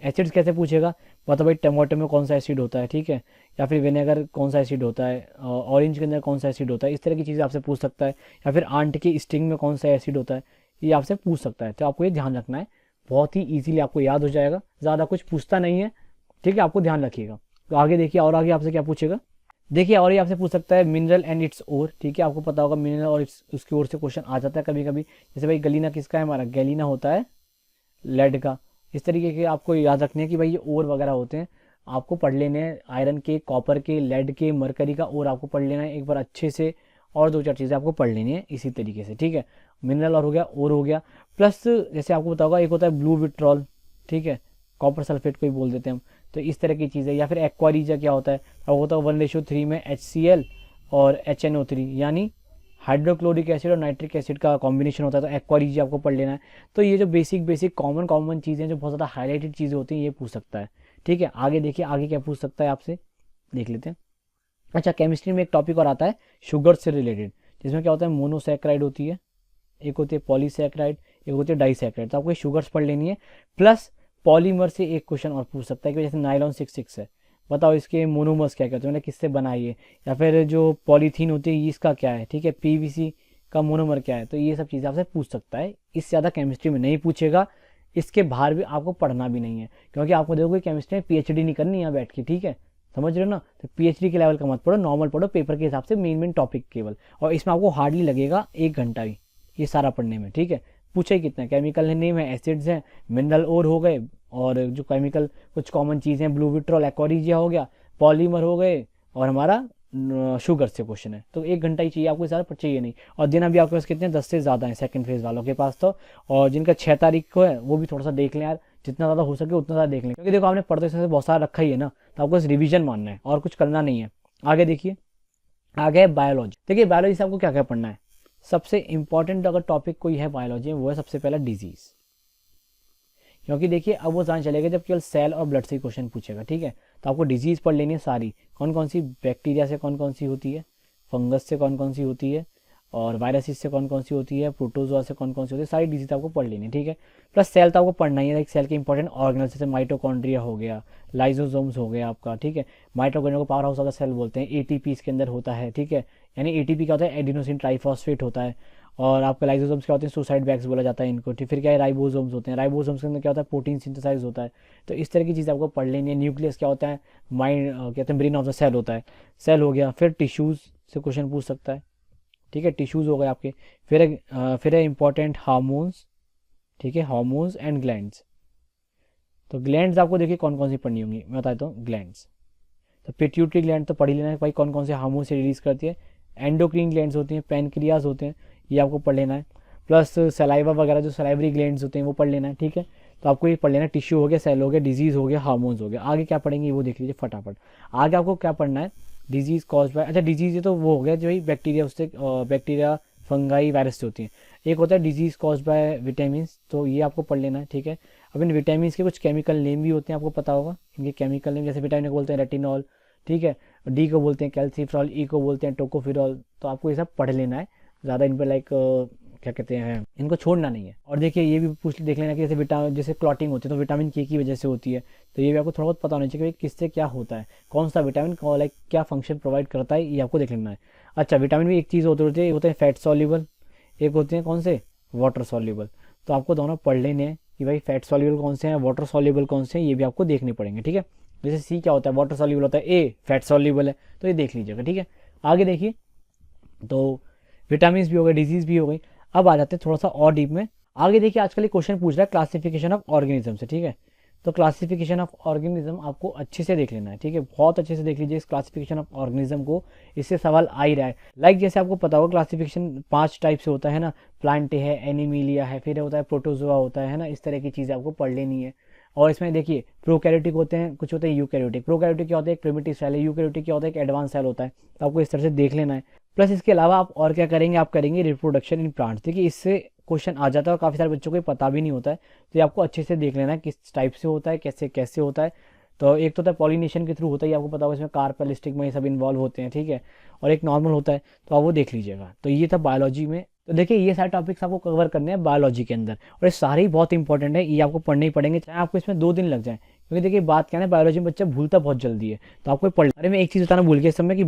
[SPEAKER 1] एसिड्स कैसे पूछेगा, बताओ भाई टमाटो में कौन सा एसिड होता है, ठीक है, या फिर विनेगर कौन सा एसिड होता है, ऑरेंज के अंदर कौन सा एसिड होता है, इस तरह की चीज़ें आपसे पूछ सकता है। या फिर आंट की स्टिंग में कौन सा एसिड होता है, ये आपसे पूछ सकता है। तो आपको ये ध्यान रखना है, बहुत ही ईजिली आपको याद हो जाएगा, ज़्यादा कुछ पूछता नहीं है, ठीक है, आपको ध्यान रखिएगा। तो आगे देखिए, और आगे आपसे क्या पूछेगा, देखिए, और ये आपसे पूछ सकता है मिनरल एंड इट्स ओर, ठीक है, आपको पता होगा मिनरल और उसकी ओर से क्वेश्चन आ जाता है कभी कभी। जैसे भाई गलीना किसका है, हमारा गैलीना होता है लेड का। इस तरीके के आपको याद रखने हैं कि भाई ये ओर वगैरह होते हैं, आपको पढ़ लेने हैं, आयरन के, कॉपर के, लेड के, मरकरी का ओर आपको पढ़ लेना है एक बार अच्छे से, और 2-4 चीज़ें आपको पढ़ लेनी है इसी तरीके से, ठीक है। मिनरल और हो गया, ओर हो गया, प्लस जैसे आपको बताओगा एक होता है ब्लू विट्रॉल, ठीक है, कॉपर सल्फेट को ही बोल देते हैं हम। तो इस तरह की चीज़ें, या फिर एक्वारीजा क्या होता है, अब होता है 1:3 में HCl और HNO3, यानी हाइड्रोक्लोरिक एसिड और नाइट्रिक एसिड का कॉम्बिनेशन होता है। तो एक्वारीजी आपको पढ़ लेना है। तो ये जो बेसिक कॉमन चीज़ें जो बहुत ज़्यादा हाईलाइटेड चीज़ें होती हैं, ये पूछ सकता है, ठीक है। आगे देखिए, आगे क्या पूछ सकता है आपसे, देख लेते हैं। अच्छा, केमिस्ट्री में एक टॉपिक और आता है शुगर से रिलेटेड, जिसमें क्या होता है, मोनोसैक्राइड होती है, एक होती है पॉलीसैक्राइड, एक होती है डाइसैक्राइड। तो आपको ये शुगर्स पढ़ लेनी है। प्लस पॉलीमर से एक क्वेश्चन और पूछ सकता है कि जैसे नाइलॉन 66 है, बताओ इसके मोनोमर्स क्या कहते हैं, मतलब किससे बना है ये, या फिर जो पॉलीथीन होती है इसका क्या है, ठीक है, PVC का मोनोमर क्या है। तो ये सब चीज़ें आपसे पूछ सकता है, इससे ज़्यादा केमिस्ट्री में नहीं पूछेगा। इसके बाहर भी आपको पढ़ना भी नहीं है, क्योंकि आपको देखो केमिस्ट्री में पीएचडी नहीं करनी है बैठ के, ठीक है, समझ रहे हो ना। तो पीएचडी के लेवल का मत पढ़ो, नॉर्मल पढ़ो पेपर के हिसाब से, मेन टॉपिक केवल। और इसमें आपको हार्डली लगेगा 1 घंटा ही ये सारा पढ़ने में, ठीक है। पूछे कितना केमिकल नेम है, एसिड्स हैं, मिनरल और हो गए, और जो केमिकल कुछ कॉमन चीज़ें, ब्लू विट्रॉल, एक्वारिजिया हो गया, पॉलीमर हो गए, और हमारा शुगर से क्वेश्चन है। तो 1 घंटा ही चाहिए आपको, सारा पर चाहिए नहीं। और दिन अभी आपके पास कितने 10 से ज़्यादा हैं सेकंड फेज वालों के पास तो। और जिनका 6 तारीख को है वो भी थोड़ा सा देख लें यार, जितना ज़्यादा हो सके उतना ज़्यादा देख लें, क्योंकि देखो आपने पढ़ते से बहुत सारा रखा ही है ना, तो आपको बस रिविजन मानना है और कुछ करना नहीं है। आगे देखिए, आगे है बायोलॉजी। देखिए बायोलॉजी से आपको क्या क्या पढ़ना है। सबसे इंपॉर्टेंट अगर टॉपिक कोई है बायोलॉजी में, वो है सबसे पहला डिजीज़। क्योंकि देखिए अब वो जान चलेगा जब केवल सेल और ब्लड से क्वेश्चन पूछेगा, ठीक है। तो आपको डिजीज़ पढ़ लेनी है सारी, कौन कौन सी बैक्टीरिया से कौन कौन सी होती है, फंगस से कौन कौन सी होती है, और वायरसिस से कौन कौन सी होती है, प्रोटोजोआ से कौन कौन सी होती है, सारी डिजीज आपको पढ़ लेनी है, ठीक है। प्लस सेल तो आपको पढ़ना ही है, एक सेल के इंपॉर्टेंट ऑर्गेनल जैसे माइटोकॉन्ड्रिया हो गया, लाइजोसोम्स हो गया आपका, ठीक है। माइटोकॉन्ड्रिया को power house of the cell बोलते हैं, एटीपी इसके अंदर होता है, ठीक है। यानी एटीपी क्या होता है, एडिनोसिन ट्राइफॉस्फेट होता है। और आपका लाइजोसोम्स क्या होते हैं, सुसाइड बैग्स बोला जाता है इनको, फिर क्या है, राइबोसोम्स होते हैं, राइबोसोम्स के अंदर क्या होता है, प्रोटीन सिंथेसाइज होता है। तो इस तरह की चीज़ आपको पढ़ लेनी है। न्यूक्लियस क्या होता है, माइंड कहते हैं ब्रेन ऑफ द सेल होता है, सेल हो गया। फिर टिश्यूज़ से क्वेश्चन पूछ सकता है, ठीक है, टिश्यूज़ हो गए आपके। फिर है इंपॉर्टेंट हार्मोन्स, ठीक है, हार्मोन्स एंड ग्लैंड्स। तो ग्लैंड्स आपको देखिए कौन कौन सी पढ़नी होंगी, मैं बताता हूँ ग्लैंड्स। तो पिट्यूटरी ग्लैंड तो पढ़ ही लेना है भाई, कौन कौन से हार्मोन से रिलीज करती है। एंडोक्रीन ग्लैंड्स होती हैं, पैनक्रियाज होते हैं, ये आपको पढ़ लेना है। प्लस सलाइवा वगैरह जो सलाइवरी ग्लैंड्स होते हैं वो पढ़ लेना है, ठीक है। तो आपको ये पढ़ लेना है, टिश्यू हो गया, सेल हो गया, डिजीज़ हो गया, हार्मोन्स हो गया। आगे क्या पढ़ेंगे वो देख लीजिए फटाफट। आगे आपको क्या पढ़ना है, डिजीज़ कॉज बाय, अच्छा डिजीज़ ये तो वो हो गया जो भाई बैक्टीरिया, उससे बैक्टीरिया फंगाई वायरस से होती है। एक होता है डिजीज़ कॉज बाय विटामिन, तो ये आपको पढ़ लेना है, ठीक है। अब इन विटामिन के कुछ केमिकल नेम भी होते हैं, आपको पता होगा इनके केमिकल नेम, जैसे विटामिन को बोलते हैं रेटिनॉल, ठीक है, डी को बोलते हैं कैल्सीफ्रॉल, ई को बोलते हैं टोकोफिरॉल। तो आपको ये सब पढ़ लेना है, ज़्यादा इन पर लाइक क्या कहते हैं, इनको छोड़ना नहीं है। और देखिए ये भी पूछ देख लेना कि जैसे विटामिन, जैसे क्लॉटिंग होती है तो विटामिन के की वजह से होती है, तो ये भी आपको थोड़ा बहुत पता होना चाहिए कि किससे क्या होता है, कौन सा विटामिन लाइक क्या फंक्शन प्रोवाइड करता है, ये आपको देख लेना है। अच्छा विटामिन भी एक चीज़ होती है, होते हैं फैट सॉल्युबल, एक होते हैं कौन से, वाटर सॉल्युबल। तो आपको दोनों पढ़ लेने हैं कि भाई फैट सॉल्युबल कौन से हैं, वाटर सॉल्युबल कौन से हैं, ये भी आपको देखने पड़ेंगे, ठीक है। जैसे सी क्या होता है, वाटर सॉल्युबल होता है, ए फैट सॉल्युबल है, तो ये देख लीजिएगा, ठीक है। आगे देखिए, तो विटामिन भी हो गए, डिजीज भी हो गई। अब आ जाते हैं थोड़ा सा और डीप में। आगे देखिए आजकल क्वेश्चन पूछ रहा है क्लासिफिकेशन ऑफ ऑर्गेनिज्म से, ठीक है। तो क्लासिफिकेशन ऑफ ऑर्गेनिज्म आपको अच्छे से देख लेना है, ठीक है, बहुत अच्छे से देख लीजिए इस क्लासिफिकेशन ऑफ ऑर्गेनिज्म को, इससे सवाल आ ही रहा है। लाइक जैसे आपको पता होगा क्लासिफिकेशन 5 टाइप से होता है ना, प्लांट है, एनिमीलिया है, फिर होता है प्रोटोजोआ होता है ना, इस तरह की चीज़ें आपको पढ़ लेनी है। और इसमें देखिए प्रोकैरियोटिक होते हैं, कुछ होते हैं यूकैरियोटिक। प्रोकैरियोटिक क्या होता है, एक प्रिमिटिव सेल है, यूकैरियोटिक क्या होता है, एक एडवांस सेल होता है। तो आपको इस तरह से देख लेना है। प्लस इसके अलावा आप और क्या करेंगे, आप करेंगे रिप्रोडक्शन इन प्लांट्स। देखिए इससे क्वेश्चन आ जाता है और काफ़ी सारे बच्चों को पता भी नहीं होता है, तो ये आपको अच्छे से देख लेना है किस टाइप से होता है, कैसे कैसे होता है। तो एक तो होता है पॉलिनेशन के थ्रू होता है, आपको पता होगा, इसमें कार्पेल स्टिग्मा ये सब इन्वॉल्व होते हैं, ठीक है। और एक नॉर्मल होता है, तो आप वो देख लीजिएगा। तो ये था बायोलॉजी में। तो देखिए ये सारे टॉपिक्स आपको कवर करने हैं बायोलॉजी के अंदर, और ये सारे ही बहुत इंपॉर्टेंट है, ये आपको पढ़ने ही पड़ेंगे, चाहे आपको इसमें 2 दिन लग जाए। क्योंकि देखिए बात क्या है, बायोलॉजी में बच्चा भूलता बहुत जल्दी है, तो आपको पढ़। अरे मैं एक चीज़ बताना भूल गया इस समय कि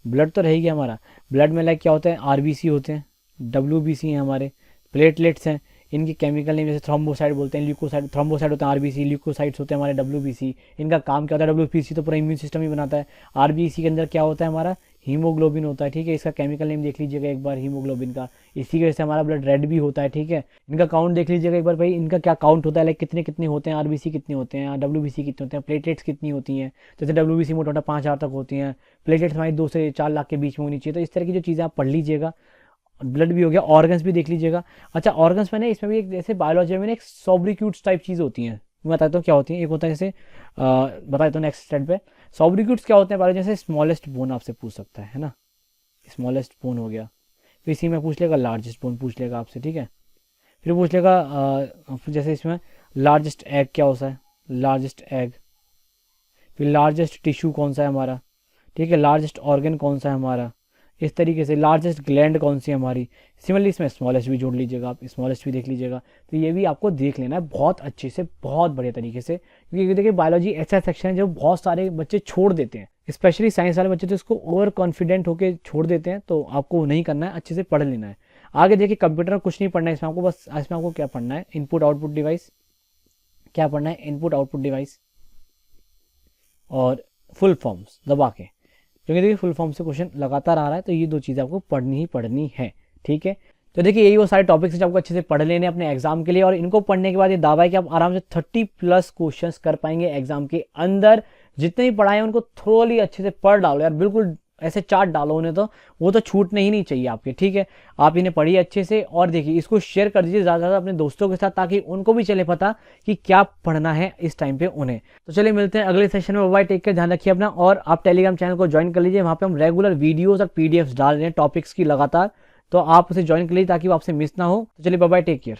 [SPEAKER 1] ब्लड तो रहेगी हमारा। ब्लड में लाइक क्या होता है, आरबीसी होते हैं, डब्ल्यूबीसी हैं हमारे, प्लेटलेट्स हैं, इनकी केमिकल नेम जैसे थ्रोम्बोसाइट बोलते हैं, ल्यूकोसाइट, थ्रोम्बोसाइट होते हैं आरबीसी, ल्यूकोसाइट्स होते हैं हमारे डब्ल्यूबीसी। इनका काम क्या होता है, डब्ल्यूबीसी तो पूरा इम्यून सिस्टम ही बनाता है। आरबीसी के अंदर क्या होता है हमारा, हीमोग्लोबिन होता है, ठीक है। इसका केमिकल नेम देख लीजिएगा एक बार हीमोग्लोबिन का, इसी की वजह से हमारा ब्लड रेड भी होता है, ठीक है। इनका काउंट देख लीजिएगा एक बार भाई, इनका क्या काउंट होता है, लाइक कितने कितने होते हैं, आरबीसी कितने होते हैं, डब्ल्यूबीसी कितने होते हैं, प्लेटलेट्स कितनी होती हैं। जैसे डब्ल्यूबीसी मोटा मोटा 5,000 तक होती हैं, प्लेटलेट्स हमारी 2 से 4 लाख के बीच में होनी चाहिए। तो इस तरह की जो चीज़ें आप पढ़ लीजिएगा। ब्लड भी हो गया, ऑर्गन्स भी देख लीजिएगा। अच्छा ऑर्गन्स में ना, इसमें भी एक जैसे बायोलॉजी में एक सॉब्रिक्यूट्स टाइप चीज़ होती हैं, मैं बताता हूँ क्या होती है। एक होता है जैसे बता देता हूँ नेक्स्ट स्टेप पे। सॉब्रिक्यूट्स क्या होते हैं बायोलॉजी, जैसे स्मॉलेस्ट बोन आपसे पूछ सकता है ना, स्मॉलेस्ट बोन हो गया, फिर इसी में पूछ लेगा लार्जेस्ट बोन पूछ लेगा आपसे, ठीक है। फिर पूछ लेगा जैसे इसमें लार्जेस्ट एग क्या होता है, लार्जेस्ट एग। फिर लार्जेस्ट टिश्यू कौन सा है हमारा, ठीक है, लार्जेस्ट ऑर्गन कौन सा है हमारा, इस तरीके से लार्जेस्ट ग्लैंड कौन सी है हमारी। सिमिलरली इसमें स्मॉलेस्ट भी जोड़ लीजिएगा आप, स्मॉलेस्ट भी देख लीजिएगा। तो ये भी आपको देख लेना है बहुत अच्छे से, बहुत बढ़िया तरीके से, क्योंकि देखिए बायोलॉजी ऐसा सेक्शन है जो बहुत सारे बच्चे छोड़ देते हैं, स्पेशली साइंस वाले बच्चे तो इसको ओवर कॉन्फिडेंट होकर छोड़ देते हैं। तो आपको नहीं करना है, अच्छे से पढ़ लेना है। आगे देखिए कंप्यूटर में कुछ नहीं पढ़ना है इसमें आपको, बस इसमें आपको क्या पढ़ना है, इनपुट आउटपुट डिवाइस, क्या पढ़ना है, इनपुट आउटपुट डिवाइस और फुल फॉर्म्स दबा के, क्योंकि देखिए फुल फॉर्म से क्वेश्चन लगातार आ रहा है, तो ये 2 चीज़ें आपको पढ़नी ही पढ़नी है। ठीक है, तो देखिए यही वो सारे टॉपिक्स जो आपको अच्छे से पढ़ लेने अपने एग्जाम के लिए, और इनको पढ़ने के बाद ये दावा है कि आप आराम से 30+ क्वेश्चंस कर पाएंगे एग्जाम के अंदर। जितने भी पढ़ाए उनको थोड़ी अच्छे से पढ़ डालो यार, बिल्कुल ऐसे चार्ट डालो उन्हें, तो वो तो छूटने ही नहीं चाहिए आपके। ठीक है, आप इन्हें पढ़िए अच्छे से, और देखिए इसको शेयर कर दीजिए ज़्यादा से ज़्यादा अपने दोस्तों के साथ, ताकि उनको भी चले पता कि क्या पढ़ना है इस टाइम पे उन्हें। तो चलिए मिलते हैं अगले सेशन में, बाय, टेक केयर, ध्यान रखिए अपना। और आप टेलीग्राम चैनल को ज्वाइन कर लीजिए, वहाँ पे हम रेगुलर वीडियोज़ और PDFs डाल रहे हैं टॉपिक्स की लगातार, तो आप उसे ज्वाइन कर लीजिए ताकि वो आपसे मिस ना हो। तो चलिए बाय, टेक केयर।